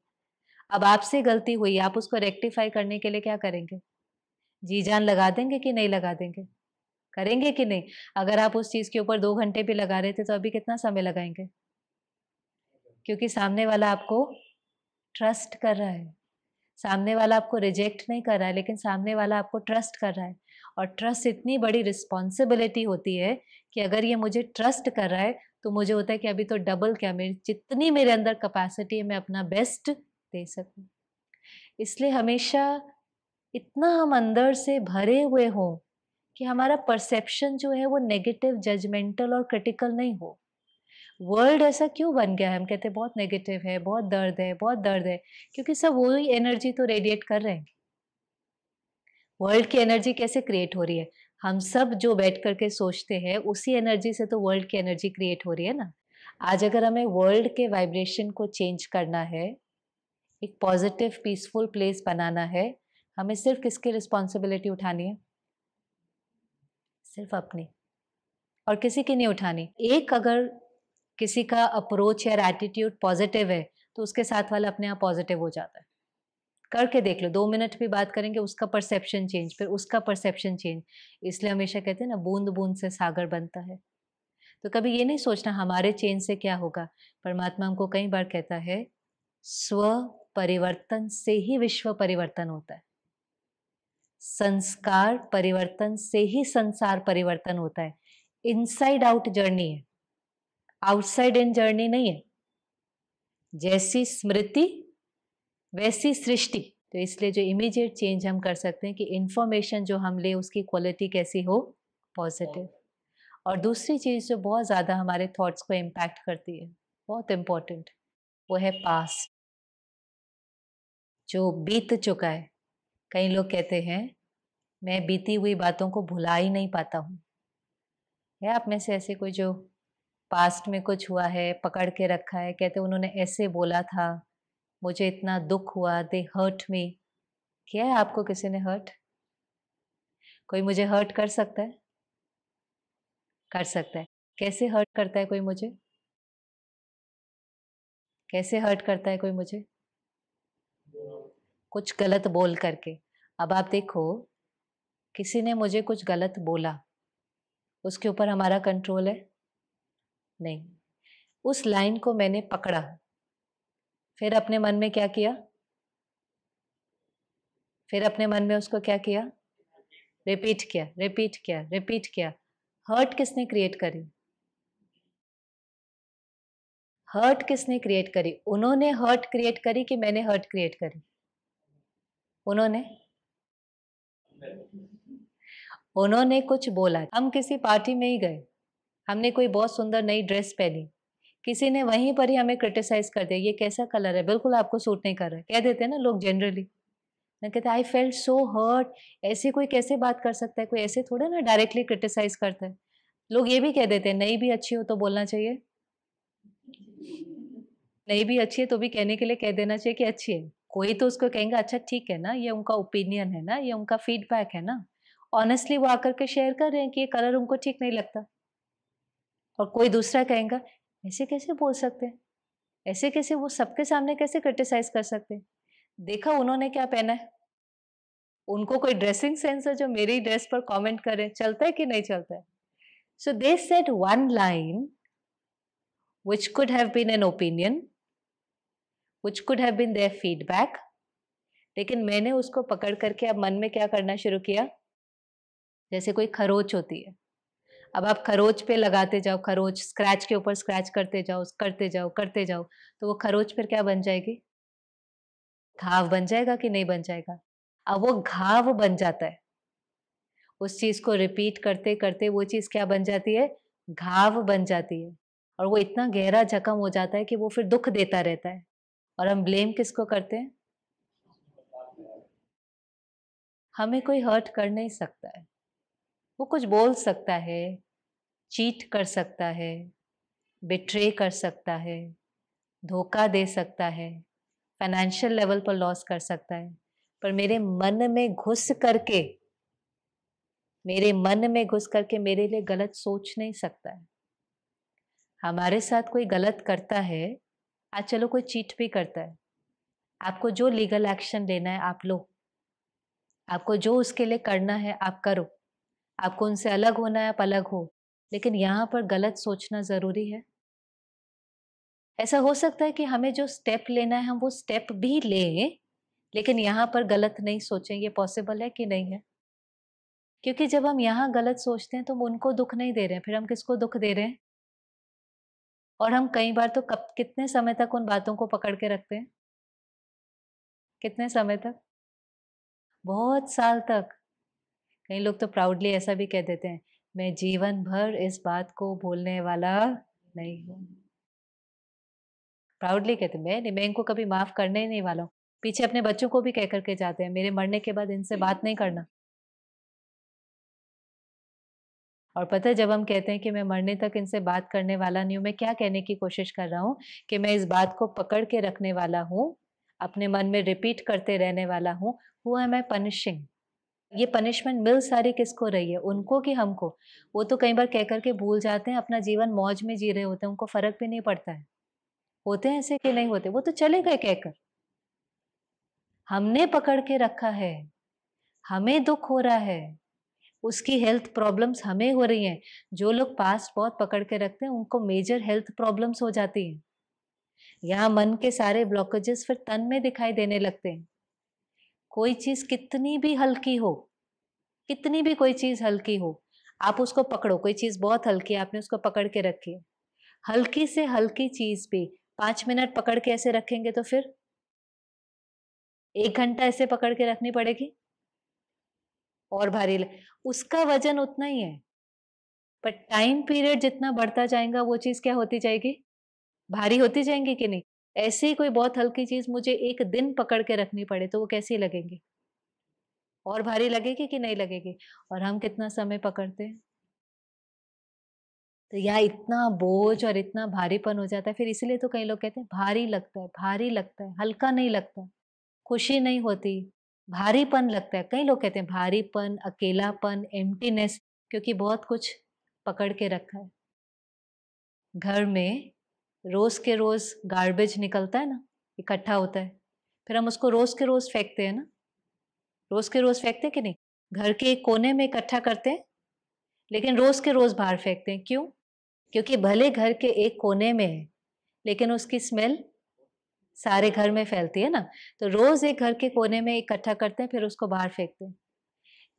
अब आपसे गलती हुई, आप उसको रेक्टिफाई करने के लिए क्या करेंगे? जी जान लगा देंगे कि नहीं लगा देंगे? करेंगे कि नहीं? अगर आप उस चीज के ऊपर 2 घंटे भी लगा रहे थे तो अभी कितना समय लगाएंगे? क्योंकि सामने वाला आपको ट्रस्ट कर रहा है। सामने वाला आपको रिजेक्ट नहीं कर रहा है, लेकिन सामने वाला आपको ट्रस्ट कर रहा है। और ट्रस्ट इतनी बड़ी रिस्पॉन्सिबिलिटी होती है कि अगर ये मुझे ट्रस्ट कर रहा है तो मुझे होता है कि अभी तो डबल क्या, मेरी जितनी मेरे अंदर कैपेसिटी है मैं अपना बेस्ट दे सकूं। इसलिए हमेशा इतना हम अंदर से भरे हुए हों कि हमारा परसेप्शन जो है वो नेगेटिव, जजमेंटल और क्रिटिकल नहीं हो। वर्ल्ड ऐसा क्यों बन गया है? हम कहते हैं बहुत नेगेटिव है, बहुत दर्द है, बहुत दर्द है, क्योंकि सब वही एनर्जी तो रेडिएट कर रहे हैं। वर्ल्ड की एनर्जी कैसे क्रिएट हो रही है? हम सब जो बैठ करके सोचते हैं उसी एनर्जी से तो वर्ल्ड की एनर्जी क्रिएट हो रही है ना। आज अगर हमें वर्ल्ड के वाइब्रेशन को चेंज करना है, एक पॉजिटिव पीसफुल प्लेस बनाना है, हमें सिर्फ किसकी रिस्पॉन्सिबिलिटी उठानी है? सिर्फ अपनी, और किसी की नहीं उठानी। एक अगर किसी का अप्रोच या एटीट्यूड पॉजिटिव है तो उसके साथ वाला अपने आप पॉजिटिव हो जाता है। करके देख लो, 2 मिनट भी बात करेंगे, उसका परसेप्शन चेंज, फिर उसका परसेप्शन चेंज। इसलिए हमेशा कहते हैं ना, बूंद बूंद से सागर बनता है। तो कभी ये नहीं सोचना हमारे चेंज से क्या होगा। परमात्मा हमको कई बार कहता है, स्व परिवर्तन से ही विश्व परिवर्तन होता है। संस्कार परिवर्तन से ही संसार परिवर्तन होता है। इनसाइड आउट जर्नी है, आउटसाइड इन जर्नी नहीं है। जैसी स्मृति वैसी सृष्टि। तो इसलिए जो इमीडिएट चेंज हम कर सकते हैं कि इंफॉर्मेशन जो हम ले उसकी क्वालिटी कैसी हो? पॉजिटिव। और दूसरी चीज जो बहुत ज्यादा हमारे थॉट्स को इम्पैक्ट करती है, बहुत इंपॉर्टेंट, वो है पास्ट, जो बीत चुका है। कई लोग कहते हैं मैं बीती हुई बातों को भुला ही नहीं पाता हूँ। है आप में से ऐसे कोई जो पास्ट में कुछ हुआ है पकड़ के रखा है, कहते उन्होंने ऐसे बोला था, मुझे इतना दुख हुआ, दे हर्ट मी। किया है आपको किसी ने हर्ट? कोई मुझे हर्ट कर सकता है? कर सकता है। कैसे हर्ट करता है कोई मुझे? कैसे हर्ट करता है कोई मुझे? कुछ गलत बोल करके। अब आप देखो, किसी ने मुझे कुछ गलत बोला, उसके ऊपर हमारा कंट्रोल है? नहीं। उस लाइन को मैंने पकड़ा, फिर अपने मन में क्या किया? फिर अपने मन में उसको क्या किया, रिपीट किया, रिपीट किया, रिपीट किया। हर्ट किसने क्रिएट करी? हर्ट किसने क्रिएट करी? उन्होंने हर्ट क्रिएट करी कि मैंने हर्ट क्रिएट करी? उन्होंने। उन्होंने कुछ बोला। हम किसी पार्टी में ही गए, हमने कोई बहुत सुंदर नई ड्रेस पहनी, किसी ने वहीं पर ही हमें क्रिटिसाइज कर दिया, ये कैसा कलर है, बिल्कुल आपको सूट नहीं कर रहा है, कह देते हैं ना लोग जनरली। मैं कहते आई फेल्ट सो हर्ट। ऐसे कोई कैसे बात कर सकता है, कोई ऐसे थोड़ा ना डायरेक्टली क्रिटिसाइज करता है। लोग ये भी कह देते हैं नहीं भी अच्छी हो तो बोलना चाहिए, नहीं भी अच्छी है तो भी कहने के लिए कह देना चाहिए कि अच्छी है। कोई तो उसको कहेंगे अच्छा ठीक है ना, ये उनका ओपिनियन है ना, ये उनका फीडबैक है ना। ऑनेस्टली वो आकर के शेयर कर रहे हैं कि ये कलर उनको ठीक नहीं लगता। और कोई दूसरा कहेगा ऐसे कैसे बोल सकते हैं, ऐसे कैसे वो सबके सामने कैसे क्रिटिसाइज कर सकते हैं। देखा उन्होंने क्या पहना है, उनको कोई ड्रेसिंग सेंस है जो मेरी ड्रेस पर कमेंट करे, चलता है कि नहीं चलता है? So they said one line which could have been an opinion, which could have been their feedback, लेकिन मैंने उसको पकड़ करके अब मन में क्या करना शुरू किया, जैसे कोई खरोच होती है, अब आप खरोच पे लगाते जाओ, खरोच स्क्रैच के ऊपर स्क्रैच करते जाओ, करते जाओ, करते जाओ, तो वो खरोच फिर क्या बन जाएगी, घाव बन जाएगा कि नहीं बन जाएगा? अब वो घाव बन जाता है, उस चीज को रिपीट करते करते वो चीज क्या बन जाती है, घाव बन जाती है। और वो इतना गहरा जख्म हो जाता है कि वो फिर दुख देता रहता है। और हम ब्लेम किसको करते हैं? हमें कोई हर्ट कर नहीं सकता है, वो कुछ बोल सकता है, चीट कर सकता है, बिट्रे कर सकता है, धोखा दे सकता है, फाइनेंशियल लेवल पर लॉस कर सकता है, पर मेरे मन में घुस करके, मेरे मन में घुस करके मेरे लिए गलत सोच नहीं सकता है। हमारे साथ कोई गलत करता है, आज चलो कोई चीट भी करता है, आपको जो लीगल एक्शन लेना है आप लो, आपको जो उसके लिए करना है आप करो, आपको उनसे अलग होना है आप अलग हो, लेकिन यहाँ पर गलत सोचना जरूरी है? ऐसा हो सकता है कि हमें जो स्टेप लेना है हम वो स्टेप भी लें, लेकिन यहाँ पर गलत नहीं सोचें, ये पॉसिबल है कि नहीं है? क्योंकि जब हम यहाँ गलत सोचते हैं तो हम उनको दुख नहीं दे रहे हैं, फिर हम किसको दुख दे रहे हैं? और हम कई बार तो कब कितने समय तक उन बातों को पकड़ के रखते हैं? कितने समय तक? बहुत साल तक। कई लोग तो प्राउडली ऐसा भी कह देते हैं, मैं जीवन भर इस बात को भूलने वाला नहीं हूँ। प्राउडली कहते हैं, मैं इनको कभी माफ करने ही नहीं वाला हूँ। पीछे अपने बच्चों को भी कह करके जाते हैं, मेरे मरने के बाद इनसे बात नहीं करना। और पता है जब हम कहते हैं कि मैं मरने तक इनसे बात करने वाला नहीं हूँ, मैं क्या कहने की कोशिश कर रहा हूँ कि मैं इस बात को पकड़ के रखने वाला हूँ, अपने मन में रिपीट करते रहने वाला हूँ। Who am I punishing? ये पनिशमेंट मिल सारी किसको रही है, उनको कि हमको? वो तो कई बार कह करके भूल जाते हैं, अपना जीवन मौज में जी रहे होते हैं, उनको फर्क भी नहीं पड़ता है। होते हैं ऐसे कि नहीं होते? वो तो चले गए कहकर। हमने पकड़ के रखा है, हमें दुख हो रहा है, उसकी हेल्थ प्रॉब्लम्स हमें हो रही हैं। जो लोग पास्ट बहुत पकड़ के रखते हैं उनको मेजर हेल्थ प्रॉब्लम्स हो जाती हैं। यहाँ मन के सारे ब्लॉकेजेस फिर तन में दिखाई देने लगते हैं। कोई चीज कितनी भी हल्की हो, कितनी भी कोई चीज हल्की हो, आप उसको पकड़ो, कोई चीज बहुत हल्की है आपने उसको पकड़ के रखी है, हल्की से हल्की चीज भी 5 मिनट पकड़ के ऐसे रखेंगे तो फिर 1 घंटा ऐसे पकड़ के रखनी पड़ेगी और भारी उसका वजन उतना ही है, पर टाइम पीरियड जितना बढ़ता जाएगा वो चीज क्या होती जाएगी, भारी होती जाएंगी कि नहीं? ऐसे ही कोई बहुत हल्की चीज मुझे 1 दिन पकड़ के रखनी पड़े तो वो कैसी लगेगी, और भारी लगेगी कि नहीं लगेगी? और हम कितना समय पकड़ते हैं, तो यहाँ इतना बोझ और इतना भारीपन हो जाता है। फिर इसलिए तो कई लोग कहते हैं भारी लगता है, भारी लगता है, हल्का नहीं लगता, खुशी नहीं होती, भारीपन लगता है। कई लोग कहते हैं भारीपन, अकेलापन, एम्प्टीनेस, क्योंकि बहुत कुछ पकड़ के रखा है। घर में रोज के रोज गार्बेज निकलता है ना, इकट्ठा होता है, फिर हम उसको रोज के रोज फेंकते हैं ना, रोज के रोज फेंकते हैं कि नहीं? घर के एक कोने में इकट्ठा करते हैं, लेकिन रोज के रोज बाहर फेंकते हैं, क्यों? क्योंकि भले घर के एक कोने में है, लेकिन उसकी स्मेल सारे घर में फैलती है ना, तो रोज एक घर के कोने में इकट्ठा करते हैं, फिर उसको बाहर फेंकते हैं।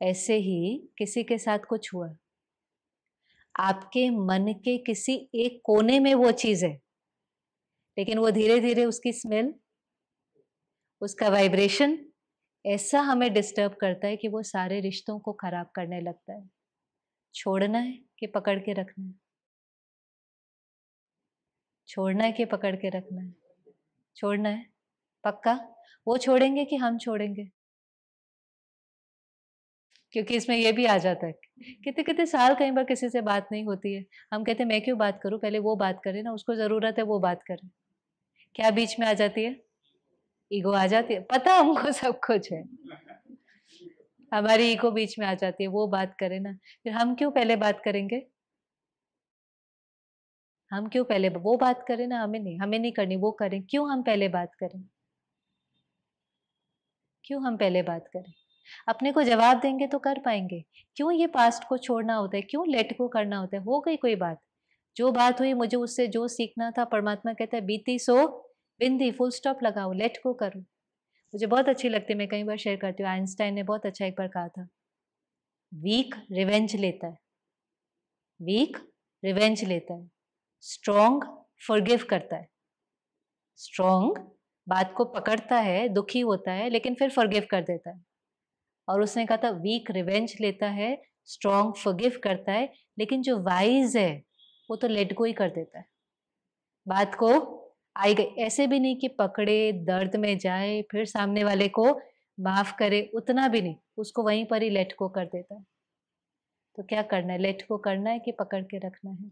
ऐसे ही किसी के साथ कुछ हुआ, आपके मन के किसी एक कोने में वो चीज है, लेकिन वो धीरे धीरे उसकी स्मेल, उसका वाइब्रेशन ऐसा हमें डिस्टर्ब करता है कि वो सारे रिश्तों को खराब करने लगता है। छोड़ना है कि पकड़ के रखना है? छोड़ना है कि पकड़ के रखना है? छोड़ना है, पक्का? वो छोड़ेंगे कि हम छोड़ेंगे? क्योंकि इसमें ये भी आ जाता है, कितने-कितने साल कई बार किसी से बात नहीं होती है। हम कहते हैं मैं क्यों बात करूँ, पहले वो बात करे ना, उसको ज़रूरत है वो बात करे। क्या बीच में आ जाती है? ईगो आ जाती है। पता हमको सब कुछ है। हमारी ईगो बीच में आ जाती है, वो बात करे ना, फिर हम क्यों पहले बात करेंगे? हम क्यों पहले वो बात करें ना, हमें नहीं करनी, वो करें। क्यों हम पहले बात करें? क्यों हम पहले बात करें? अपने को जवाब देंगे तो कर पाएँगे। क्यों ये पास्ट को छोड़ना होता है? क्यों लेट गो करना होता है? हो गई कोई बात, जो बात हुई मुझे उससे जो सीखना था, परमात्मा कहता है बीती सो बिंदी, फुल स्टॉप लगाओ, लेट गो करो। मुझे बहुत अच्छी लगती है, मैं कई बार शेयर करती हूँ, आइंस्टाइन ने बहुत अच्छा एक बार कहा था, वीक रिवेंज लेता है, वीक रिवेंज लेता है, स्ट्रॉन्ग फॉरगिव करता है। स्ट्रॉन्ग बात को पकड़ता है, दुखी होता है, लेकिन फिर फॉरगिव कर देता है। और उसने कहा था वीक रिवेंज लेता है, स्ट्रॉन्ग फॉरगिव करता है, लेकिन जो वाइज है वो तो लेट गो ही कर देता है। बात को आई गई, ऐसे भी नहीं कि पकड़े, दर्द में जाए, फिर सामने वाले को माफ करे, उतना भी नहीं, उसको वहीं पर ही लेट गो कर देता है। तो क्या करना है, लेट गो करना है कि पकड़ के रखना है?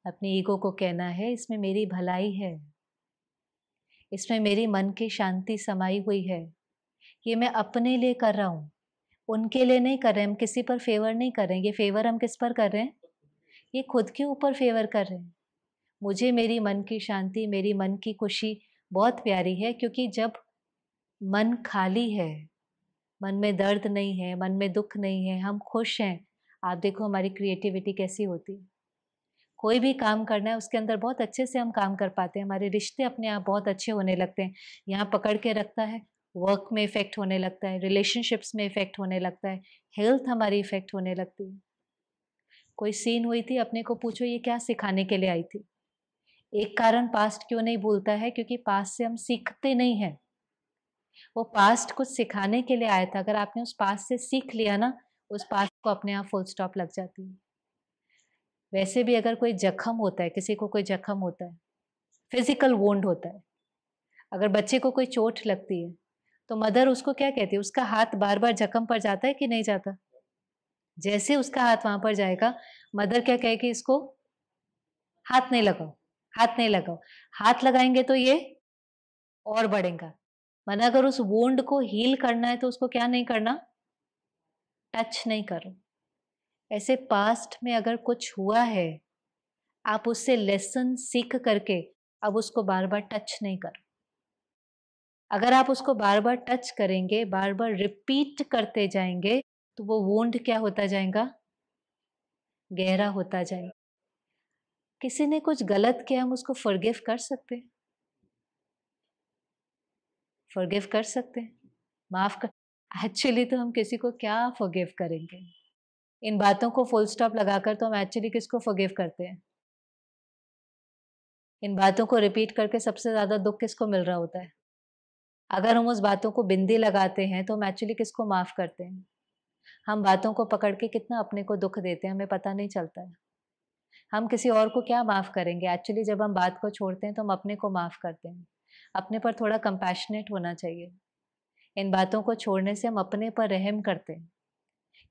अपनी ईगो को कहना है इसमें मेरी भलाई है, इसमें मेरी मन की शांति समाई हुई है, ये मैं अपने लिए कर रहा हूँ, उनके लिए नहीं कर रहे, हम किसी पर फेवर नहीं कर रहे हैं। ये फेवर हम किस पर कर रहे हैं? ये खुद के ऊपर फेवर कर रहे हैं। मुझे मेरी मन की शांति, मेरी मन की खुशी बहुत प्यारी है, क्योंकि जब मन खाली है, मन में दर्द नहीं है, मन में दुख नहीं है, हम खुश हैं, आप देखो हमारी क्रिएटिविटी कैसी होती है। कोई भी काम करना है उसके अंदर बहुत अच्छे से हम काम कर पाते हैं, हमारे रिश्ते अपने आप बहुत अच्छे होने लगते हैं। यहाँ पकड़ के रखता है, वर्क में इफ़ेक्ट होने लगता है, रिलेशनशिप्स में इफ़ेक्ट होने लगता है, हेल्थ हमारी इफ़ेक्ट होने लगती है। कोई सीन हुई थी, अपने को पूछो ये क्या सिखाने के लिए आई थी? एक कारण पास्ट क्यों नहीं भूलता है, क्योंकि पास्ट से हम सीखते नहीं हैं। वो पास्ट कुछ सिखाने के लिए आया था, अगर आपने उस पास्ट से सीख लिया ना, उस पास्ट को अपने आप फुल स्टॉप लग जाती है। वैसे भी अगर कोई जख्म होता है, किसी को कोई जख्म होता है, फिजिकल वुंड होता है, अगर बच्चे को कोई चोट लगती है, तो मदर उसको क्या कहती है? उसका हाथ बार-बार जख्म पर जाता है कि नहीं जाता? जैसे उसका हाथ वहाँ पर जाएगा, मदर क्या कहेगी इसको? हाथ नहीं लगाओ, हाथ नहीं लगाओ। हाथ लगाएँगे तो ये और बढ़ेगा। वरना अगर उस वुंड को हील करना है तो उसको क्या नहीं करना? टच नहीं करो। ऐसे पास्ट में अगर कुछ हुआ है, आप उससे लेसन सीख करके अब उसको बार-बार टच नहीं करो। अगर आप उसको बार-बार टच करेंगे, बार-बार रिपीट करते जाएँगे, तो वो वुंड क्या होता जाएगा? गहरा होता जाएगा। किसी ने कुछ गलत किया, हम उसको फ़ॉरगिव कर सकते हैं? फ़ॉरगिव कर सकते हैं? माफ़ कर एक्चुअली तो हम किसी को क्या फ़ॉरगिव करेंगे? इन बातों को फुल स्टॉप लगाकर तो हम एक्चुअली किसको फ़ॉरगिव करते हैं? इन बातों को रिपीट करके सबसे ज़्यादा दुःख किसको मिल रहा होता है? अगर हम उस बातों को बिंदी लगाते हैं, तो हम एक्चुअली किसको माफ़ करते हैं? हम बातों को पकड़ के कितना अपने को दुःख देते हैं, हमें पता नहीं चलता है। हम किसी और को क्या माफ़ करेंगे? एक्चुअली जब हम बात को छोड़ते हैं, तो हम अपने को माफ़ करते हैं। अपने पर थोड़ा कंपैशनेट होना चाहिए। इन बातों को छोड़ने से हम अपने पर रहम करते हैं।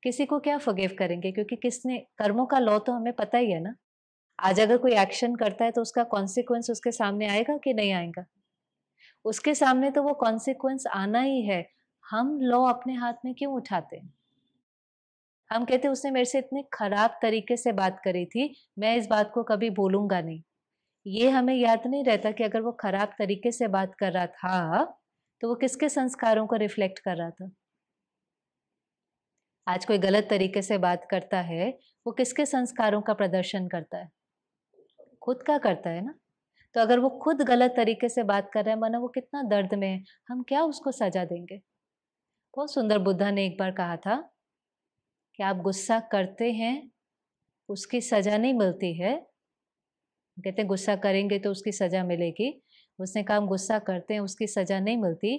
किसी को क्या फ़ॉरगिव करेंगे? क्योंकि किसने कर्मों का लॉ तो हमें पता ही है ना। आज अगर कोई एक्शन करता है, तो उसका कॉन्सिक्वेंस उसके सामने आएगा कि नहीं आएगा? उसके सामने तो वो कॉन्सिक्वेंस आना ही है। हम लॉ अपने हाथ में क्यों उठाते हैं? हम कहते हैं उसने मेरे से इतने खराब तरीके से बात करी थी, मैं इस बात को कभी भूलूँगा नहीं। ये हमें याद नहीं रहता कि अगर वो खराब तरीके से बात कर रहा था, तो वो किसके संस्कारों को रिफ्लेक्ट कर रहा था? आज कोई गलत तरीके से बात करता है, वो किसके संस्कारों का प्रदर्शन करता है? खुद का करता है ना। तो अगर वो खुद गलत तरीके से बात कर रहा है, मानो वो कितना दर्द में है, हम क्या उसको सजा देंगे? बहुत सुंदर बुद्धा ने एक बार कहा था कि आप गुस्सा करते हैं, उसकी सजा नहीं मिलती है। कहते हैं गुस्सा करेंगे तो उसकी सजा मिलेगी। उसने कहा हम गुस्सा करते हैं, उसकी सजा नहीं मिलती।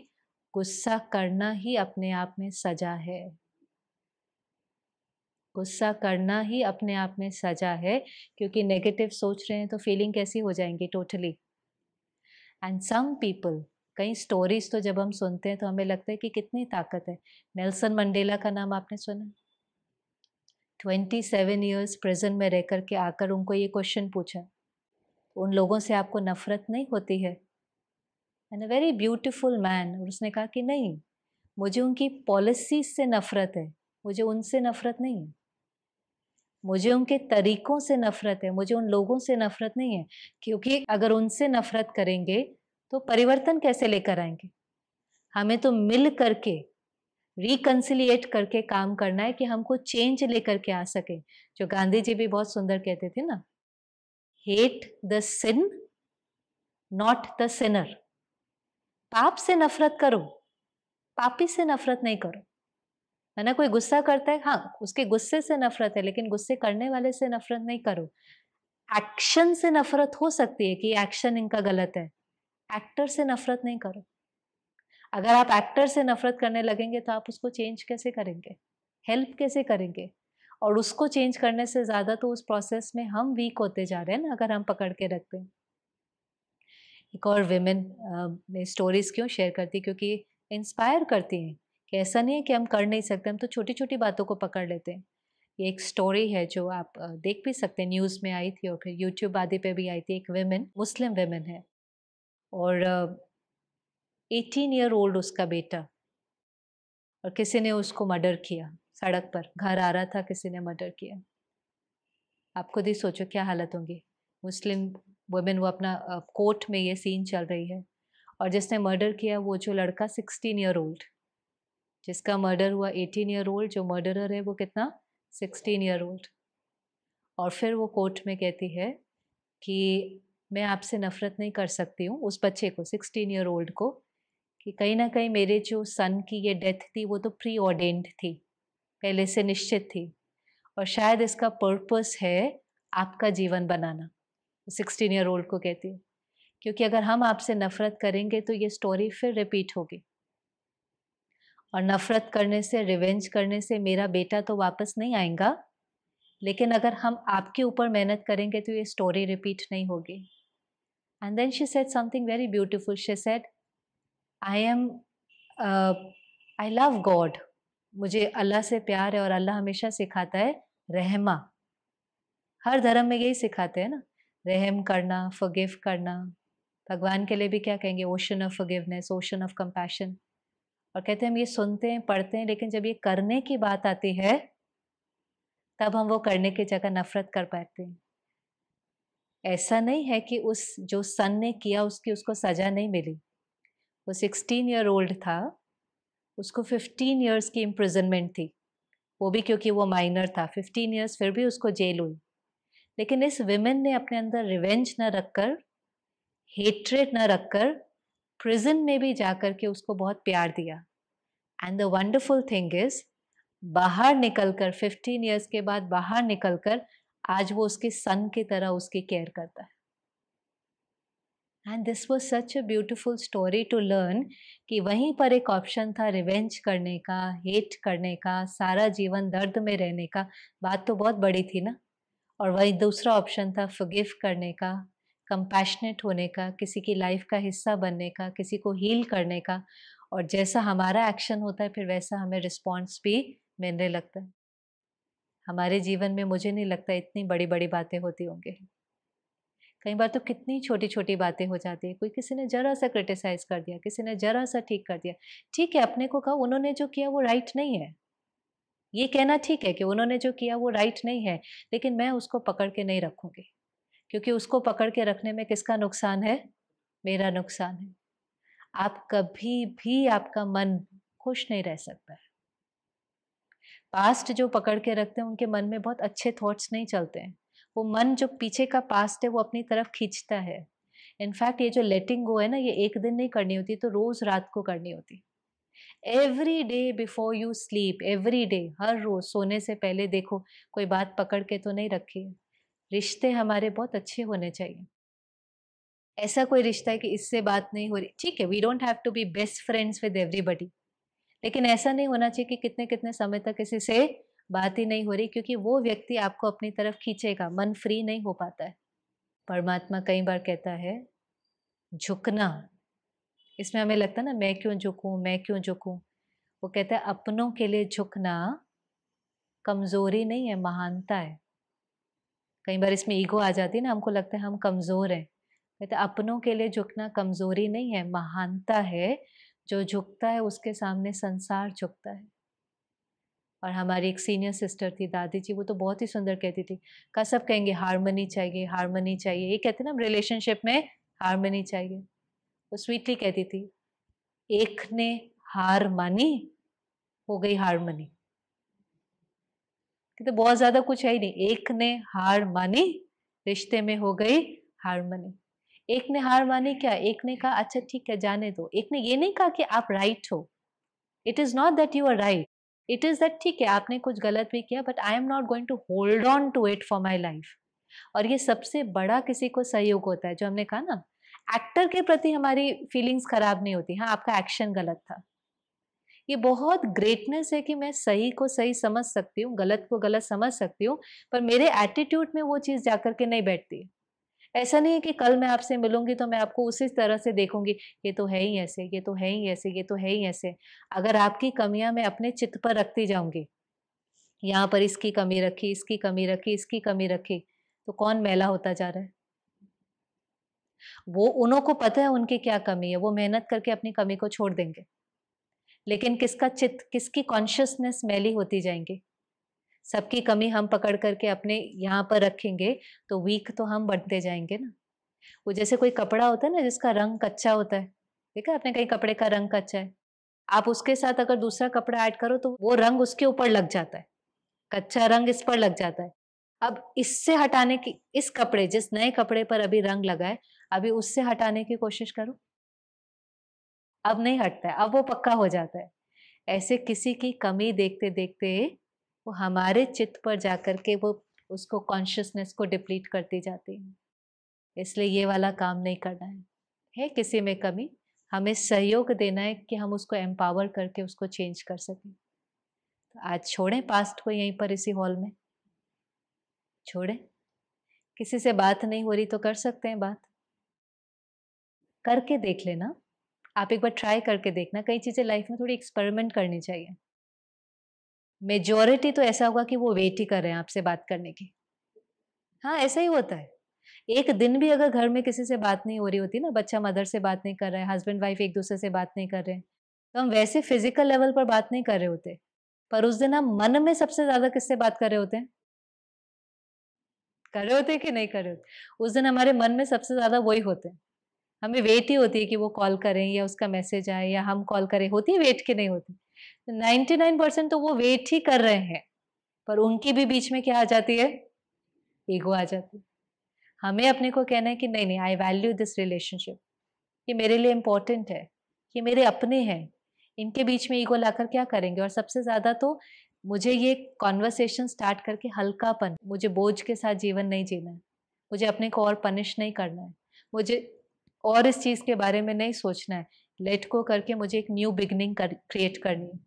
गुस्सा करना ही अपने आप में सजा है। गुस्सा करना ही अपने आप में सजा है, क्योंकि नेगेटिव सोच रहे हैं तो फीलिंग कैसी हो जाएंगी टोटली। एंड सम पीपल, कई स्टोरीज तो जब हम सुनते हैं तो हमें लगता है कि कितनी ताकत है। नेल्सन मंडेला का नाम आपने सुना? 27 ईयर्स प्रिजन में रह कर के आकर उनको ये क्वेश्चन पूछा, उन लोगों से आपको नफरत नहीं होती है? And a very beautiful man. और उसने कहा कि नहीं, मुझे उनकी पॉलिसीज से नफरत है, मुझे उनसे नफरत नहीं है। मुझे उनके तरीकों से नफरत है, मुझे उन लोगों से नफरत नहीं है। क्योंकि अगर उनसे नफरत करेंगे तो परिवर्तन कैसे लेकर आएंगे? हमें तो मिल करके, रिकंसिलिएट करके काम करना है कि हमको चेंज लेकर के आ सके। जो गांधी जी भी बहुत सुंदर कहते थे ना, hate the sin not the sinner. पाप से नफरत करो, पापी से नफरत नहीं करो। है ना, कोई गुस्सा करता है, हाँ उसके गुस्से से नफरत है, लेकिन गुस्से करने वाले से नफरत नहीं करो। एक्शन से नफरत हो सकती है कि एक्शन इनका गलत है, एक्टर से नफरत नहीं करो। अगर आप एक्टर से नफरत करने लगेंगे तो आप उसको चेंज कैसे करेंगे, हेल्प कैसे करेंगे? और उसको चेंज करने से ज्यादा तो उस प्रोसेस में हम वीक होते जा रहे हैं ना, अगर हम पकड़ के रखते हैं। एक और विमेन में स्टोरीज क्यों शेयर करती, क्योंकि इंस्पायर करती हैं कि ऐसा नहीं है कि हम कर नहीं सकते, हम तो छोटी छोटी बातों को पकड़ लेते हैं। ये एक स्टोरी है जो आप देख भी सकते हैं, न्यूज़ में आई थी और फिर यूट्यूब आदि पे भी आई थी। एक विमेन, मुस्लिम विमेन है, और 18 ईयर ओल्ड उसका बेटा, और किसी ने उसको मर्डर किया। सड़क पर घर आ रहा था, किसी ने मर्डर किया। आप खुद ही सोचो क्या हालत होंगी मुस्लिम वुमेन। वो अपना कोर्ट में ये सीन चल रही है, और जिसने मर्डर किया वो जो लड़का 16 ईयर ओल्ड, जिसका मर्डर हुआ 18 ईयर ओल्ड, जो मर्डरर है वो कितना, 16 ईयर ओल्ड। और फिर वो कोर्ट में कहती है कि मैं आपसे नफरत नहीं कर सकती हूँ, उस बच्चे को, 16 ईयर ओल्ड को, कि कहीं ना कहीं मेरे जो सन की ये डेथ थी वो तो प्री ऑर्डेन्ड थी, पहले से निश्चित थी, और शायद इसका पर्पस है आपका जीवन बनाना। 16 ईयर ओल्ड को कहती है, क्योंकि अगर हम आपसे नफरत करेंगे तो ये स्टोरी फिर रिपीट होगी, और नफरत करने से, रिवेंज करने से मेरा बेटा तो वापस नहीं आएगा, लेकिन अगर हम आपके ऊपर मेहनत करेंगे तो ये स्टोरी रिपीट नहीं होगी। And then she said something very beautiful. She said, I am I love God, मुझे अल्लाह से प्यार है, और अल्लाह हमेशा सिखाता है रहमा। हर धर्म में यही सिखाते हैं ना, रहम करना, फॉरगिव करना। भगवान के लिए भी क्या कहेंगे, ocean of forgiveness, ocean of compassion. और कहते हैं हम ये सुनते हैं, पढ़ते हैं, लेकिन जब ये करने की बात आती है तब हम वो करने की जगह नफरत कर पाते हैं। ऐसा नहीं है कि उस जो सन ने किया उसकी उसको सजा नहीं मिली। वो 16 ईयर ओल्ड था, उसको 15 ईयर्स की इम्प्रिजनमेंट थी, वो भी क्योंकि वो माइनर था। 15 ईयर्स फिर भी उसको जेल हुई। लेकिन इस विमेन ने अपने अंदर रिवेंज न रखकर, हेट्रेड न रखकर, प्रिजन में भी जाकर के उसको बहुत प्यार दिया। And the wonderful thing is, बाहर निकलकर 15 ईयर्स के बाद बाहर निकलकर आज वो उसके सन की तरह उसकी केयर करता है। And this was such a beautiful story to learn कि वहीं पर एक ऑप्शन था रिवेंज करने का, हेट करने का, सारा जीवन दर्द में रहने का, बात तो बहुत बड़ी थी ना। और वही दूसरा ऑप्शन था फॉरगिव करने का, कंपैशनेट होने का, किसी की लाइफ का हिस्सा बनने का, किसी को हील करने का। और जैसा हमारा एक्शन होता है फिर वैसा हमें रिस्पॉन्स भी मिलने लगता है। हमारे जीवन में मुझे नहीं लगता इतनी बड़ी बड़ी बातें होती होंगी। कई बार तो कितनी छोटी छोटी बातें हो जाती है। कोई किसी ने जरा सा क्रिटिसाइज कर दिया, किसी ने जरा सा ठीक कर दिया, ठीक है अपने को कहा उन्होंने जो किया वो राइट नहीं है, ये कहना ठीक है कि उन्होंने जो किया वो राइट नहीं है, लेकिन मैं उसको पकड़ के नहीं रखूंगी, क्योंकि उसको पकड़ के रखने में किसका नुकसान है, मेरा नुकसान है। आप कभी भी, आपका मन खुश नहीं रह सकता है। पास्ट जो पकड़ के रखते हैं उनके मन में बहुत अच्छे थॉट्स नहीं चलते हैं। वो मन जो पीछे का पास्ट है वो अपनी तरफ खींचता है। इनफैक्ट ये जो लेटिंग गो है ना, ये एक दिन नहीं करनी होती, तो रोज रात को करनी होती। Every day before you sleep, every day, हर रोज सोने से पहले देखो कोई बात पकड़ के तो नहीं रखी है। रिश्ते हमारे बहुत अच्छे होने चाहिए। ऐसा कोई रिश्ता है कि इससे बात नहीं हो रही, ठीक है, we don't have to be best friends with everybody, लेकिन ऐसा नहीं होना चाहिए कि कितने कितने समय तक किसी से बात ही नहीं हो रही, क्योंकि वो व्यक्ति आपको अपनी तरफ खींचेगा, मन फ्री नहीं हो पाता है। परमात्मा कई बार कहता है झुकना, इसमें हमें लगता है ना मैं क्यों झुकूं, मैं क्यों झुकूं। वो कहता है अपनों के लिए झुकना कमजोरी नहीं है, महानता है। कई बार इसमें ईगो आ जाती है ना, हमको लगता है हम कमजोर हैं। कहते हैं अपनों के लिए झुकना कमजोरी नहीं है, महानता है। जो झुकता है उसके सामने संसार झुकता है। और हमारी एक सीनियर सिस्टर थी, दादी जी, वो तो बहुत ही सुंदर कहती थी, का सब कहेंगे हारमनी चाहिए, हारमनी चाहिए, ये कहते ना रिलेशनशिप में हारमनी चाहिए। वो स्वीटली कहती थी, एक ने हार मानी, हो गई हारमनी। कहते बहुत ज्यादा कुछ है ही नहीं, एक ने हार मानी, रिश्ते में हो गई हारमनी। एक ने हार मानी क्या, एक ने कहा अच्छा ठीक है जाने दो। एक ने ये नहीं कहा कि आप राइट हो, it is not that you are right, it is that ठीक है आपने कुछ गलत भी किया, but I am not going to hold on to it for my life. और ये सबसे बड़ा किसी को सहयोग होता है, जो हमने कहा ना, एक्टर के प्रति हमारी फीलिंग्स खराब नहीं होती, हाँ आपका एक्शन गलत था। ये बहुत ग्रेटनेस है कि मैं सही को सही समझ सकती हूँ, गलत को गलत समझ सकती हूँ, पर मेरे एटीट्यूड में वो चीज जाकर के नहीं बैठती। ऐसा नहीं है कि कल मैं आपसे मिलूंगी तो मैं आपको उसी तरह से देखूंगी, ये तो है ही ऐसे, ये तो है ही ऐसे, ये तो है ही ऐसे। अगर आपकी कमियां मैं अपने चित्त पर रखती जाऊंगी, यहाँ पर इसकी कमी रखी, इसकी कमी रखी, इसकी कमी रखी, तो कौन मैला होता जा रहा है। वो उन्हों को पता है उनकी क्या कमी है, वो मेहनत करके अपनी कमी को छोड़ देंगे, लेकिन किसका चित्त, किसकी कॉन्शियसनेस मैली होती जाएंगी। सबकी कमी हम पकड़ करके अपने यहाँ पर रखेंगे तो वीक तो हम बढ़ते जाएंगे ना। वो जैसे कोई कपड़ा होता है ना जिसका रंग कच्चा होता है, देखा आपने कहीं कपड़े का रंग कच्चा है, आप उसके साथ अगर दूसरा कपड़ा ऐड करो तो वो रंग उसके ऊपर लग जाता है, कच्चा रंग इस पर लग जाता है। अब इससे हटाने की, इस कपड़े, जिस नए कपड़े पर अभी रंग लगा है, अभी उससे हटाने की कोशिश करो, अब नहीं हटता है, अब वो पक्का हो जाता है। ऐसे किसी की कमी देखते देखते वो हमारे चित्त पर जाकर के वो उसको कॉन्शियसनेस को डिप्लीट करती जाती है। इसलिए ये वाला काम नहीं करना है किसी में कमी, हमें सहयोग देना है कि हम उसको एम्पावर करके उसको चेंज कर सकें। तो आज छोड़ें पास्ट को यहीं पर इसी हॉल में, छोड़ें। किसी से बात नहीं हो रही तो कर सकते हैं बात, करके देख लेना। आप एक बार ट्राई करके देखना, कई चीजें लाइफ में थोड़ी एक्सपेरिमेंट करनी चाहिए। मेजॉरिटी तो ऐसा होगा कि वो वेट ही कर रहे हैं आपसे बात करने की। हाँ ऐसा ही होता है। एक दिन भी अगर घर में किसी से बात नहीं हो रही होती ना, बच्चा मदर से बात नहीं कर रहा है, हस्बैंड वाइफ एक दूसरे से बात नहीं कर रहे हैं, तो हम वैसे फिजिकल लेवल पर बात नहीं कर रहे होते, पर उस दिन हम मन में सबसे ज्यादा किससे बात कर रहे होते हैं, कर रहे होते हैं कि नहीं कर रहे होते। उस दिन हमारे मन में सबसे ज्यादा वही होते हैं। हमें वेट ही होती है कि वो कॉल करें या उसका मैसेज आए या हम कॉल करें, होती है वेट की नहीं होती। 99% तो वो वेट ही कर रहे हैं, पर उनकी भी बीच में क्या आ जाती है, ईगो आ जाती है। हमें अपने को कहना है कि नहीं नहीं, आई वैल्यू दिस रिलेशनशिप, ये मेरे लिए इम्पोर्टेंट है, ये मेरे अपने हैं, इनके बीच में ईगो लाकर क्या करेंगे। और सबसे ज्यादा तो मुझे ये कॉन्वर्सेशन स्टार्ट करके हल्कापन, मुझे बोझ के साथ जीवन नहीं जीना है, मुझे अपने को और पनिश नहीं करना है, मुझे और इस चीज के बारे में नहीं सोचना है, लेट को करके मुझे एक न्यू बिगनिंग क्रिएट करनी है।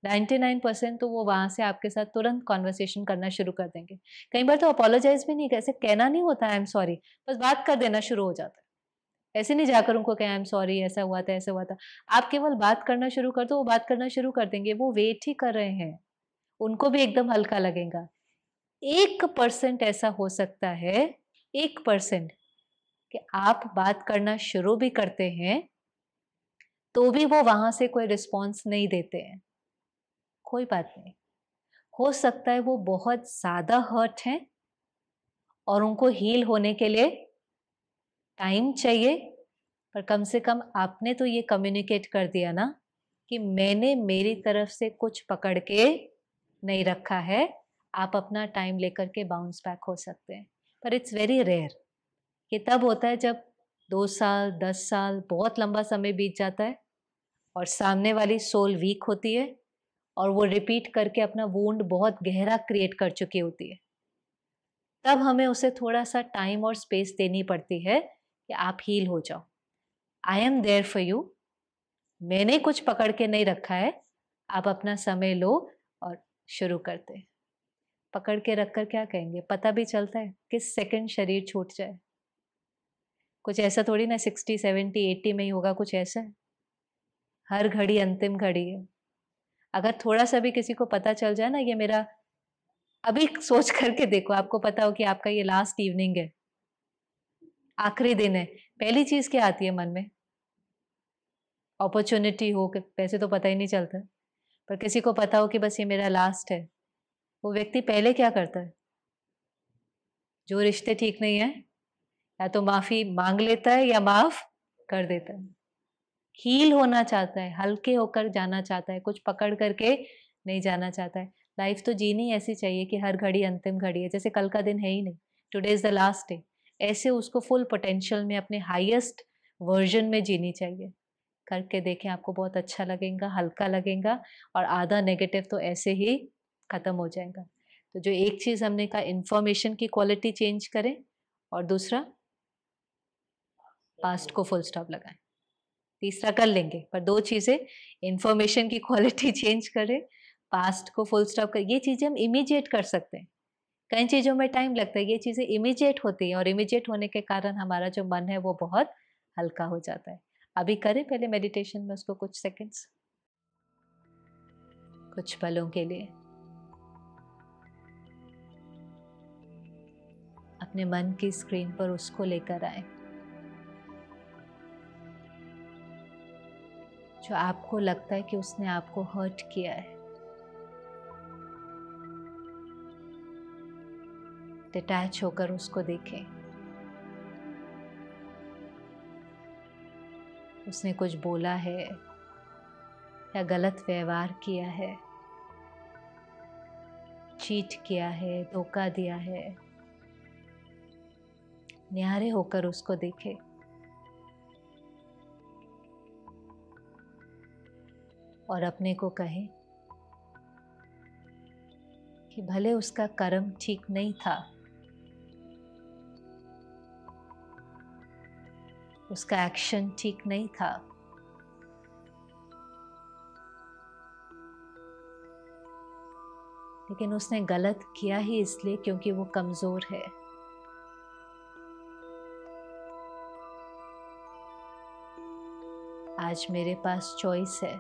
99% तो वो वहां से आपके साथ तुरंत कॉन्वर्सेशन करना शुरू कर देंगे। कई बार तो अपोलोजाइज भी नहीं, कैसे कहना नहीं होता आई एम सॉरी, बस बात कर देना शुरू हो जाता है। ऐसे नहीं जाकर उनको कहें आई एम सॉरी, ऐसा हुआ था ऐसा हुआ था। आप केवल बात करना शुरू कर दो, वो बात करना शुरू कर देंगे, वो वेट ही कर रहे हैं, उनको भी एकदम हल्का लगेगा। 1% ऐसा हो सकता है, 1%, कि आप बात करना शुरू भी करते हैं तो भी वो वहां से कोई रिस्पॉन्स नहीं देते हैं। कोई बात नहीं, हो सकता है वो बहुत ज्यादा हर्ट हैं और उनको हील होने के लिए टाइम चाहिए, पर कम से कम आपने तो ये कम्युनिकेट कर दिया ना कि मैंने मेरी तरफ से कुछ पकड़ के नहीं रखा है, आप अपना टाइम लेकर के बाउंस बैक हो सकते हैं। पर इट्स वेरी रेयर, ये तब होता है जब 2 साल, 10 साल, बहुत लंबा समय बीत जाता है और सामने वाली सोल वीक होती है और वो रिपीट करके अपना वुंड बहुत गहरा क्रिएट कर चुकी होती है। तब हमें उसे थोड़ा-सा टाइम और स्पेस देनी पड़ती है कि आप हील हो जाओ। I am there for you. मैंने कुछ पकड़ के नहीं रखा है, आप अपना समय लो और शुरू करते हैं। पकड़ के रखकर क्या कहेंगे? पता भी चलता है किस सेकंड शरीर छूट जाए। कुछ ऐसा थोड़ी ना 60, 70, 80 में ही होगा, कुछ ऐसा है। हर घड़ी अंतिम घड़ी है। अगर थोड़ा-सा भी किसी को पता चल जाए ना, ये मेरा अभी सोच करके देखो, आपको पता हो कि आपका ये लास्ट इवनिंग है, आखिरी दिन है, पहली चीज़ क्या आती है मन में? अपॉर्च्युनिटी हो कि वैसे तो पता ही नहीं चलता, पर किसी को पता हो कि बस ये मेरा लास्ट है, वो व्यक्ति पहले क्या करता है? जो रिश्ते ठीक नहीं है, या तो माफ़ी माँग लेता है या माफ़ कर देता है। हील होना चाहता है, हल्के होकर जाना चाहता है, कुछ पकड़ करके नहीं जाना चाहता है। लाइफ तो जीनी ऐसी चाहिए कि हर घड़ी अंतिम घड़ी है, जैसे कल का दिन है ही नहीं, today is the last day. ऐसे उसको फुल पोटेंशियल में अपने हाईएस्ट वर्ज़न में जीनी चाहिए। करके देखें, आपको बहुत अच्छा लगेगा, हल्का लगेगा और आधा नेगेटिव तो ऐसे ही खत्म हो जाएगा। तो जो एक चीज़ हमने कहा, इन्फॉर्मेशन की क्वालिटी चेंज करें और दूसरा पास्ट को फुल स्टॉप लगाएं। तीसरा कर लेंगे, पर 2 चीज़ें, इन्फॉर्मेशन की क्वालिटी चेंज करें, पास्ट को फुल स्टॉप कर, ये चीज़ें हम इमीडिएट कर सकते हैं। कई चीज़ों में टाइम लगता है, ये चीज़ें इमीडिएट होती हैं और इमीडिएट होने के कारण हमारा जो मन है वो बहुत हल्का हो जाता है। अभी करें पहले मेडिटेशन में उसको कुछ सेकंड्स, कुछ पलों के लिए। अपने मन की स्क्रीन पर उसको लेकर आएँ, जो आपको लगता है कि उसने आपको हर्ट किया है। डिटैच होकर उसको देखें। उसने कुछ बोला है या गलत व्यवहार किया है, चीट किया है, धोखा दिया है। न्यारे होकर उसको देखें। और अपने को कहें कि भले उसका कर्म ठीक नहीं था, उसका एक्शन ठीक नहीं था, लेकिन उसने गलत किया ही इसलिए क्योंकि वो कमजोर है। आज मेरे पास चॉइस है,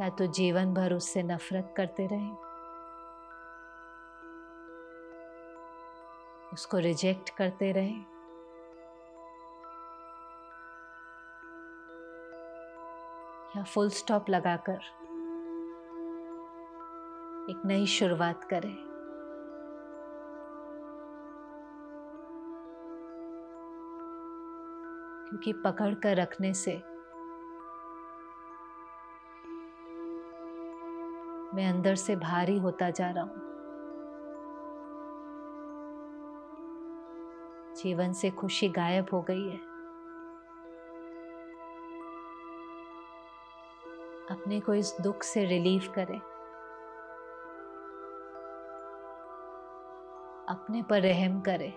या तो जीवन भर उससे नफरत करते रहें, उसको रिजेक्ट करते रहें, या फुल स्टॉप लगाकर एक नई शुरुआत करें। क्योंकि पकड़ कर रखने से मैं अंदर से भारी होता जा रहा हूं, जीवन से खुशी गायब हो गई है। अपने को इस दुख से रिलीव करें, अपने पर रहम करें।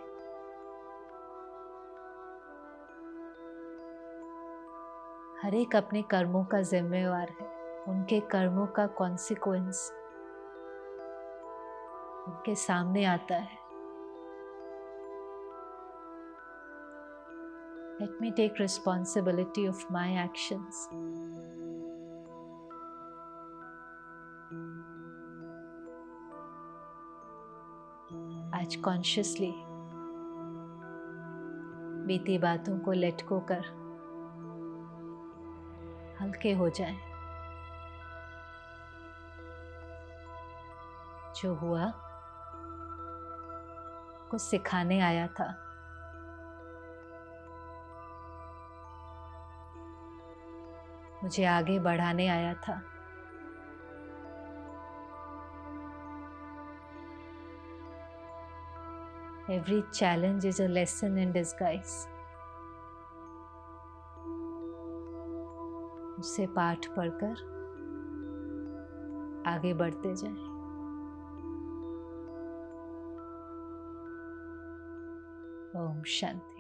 हर एक अपने कर्मों का जिम्मेवार है, उनके कर्मों का कॉन्सिक्वेंस उनके सामने आता है। Let me take responsibility of my actions. आज कॉन्शियसली बीती बातों को लेट गो कर हल्के हो जाएं। जो हुआ कुछ सिखाने आया था, मुझे आगे बढ़ाने आया था। Every challenge is a lesson in disguise. उससे पाठ पढ़कर आगे बढ़ते जाएं। ओम शांति।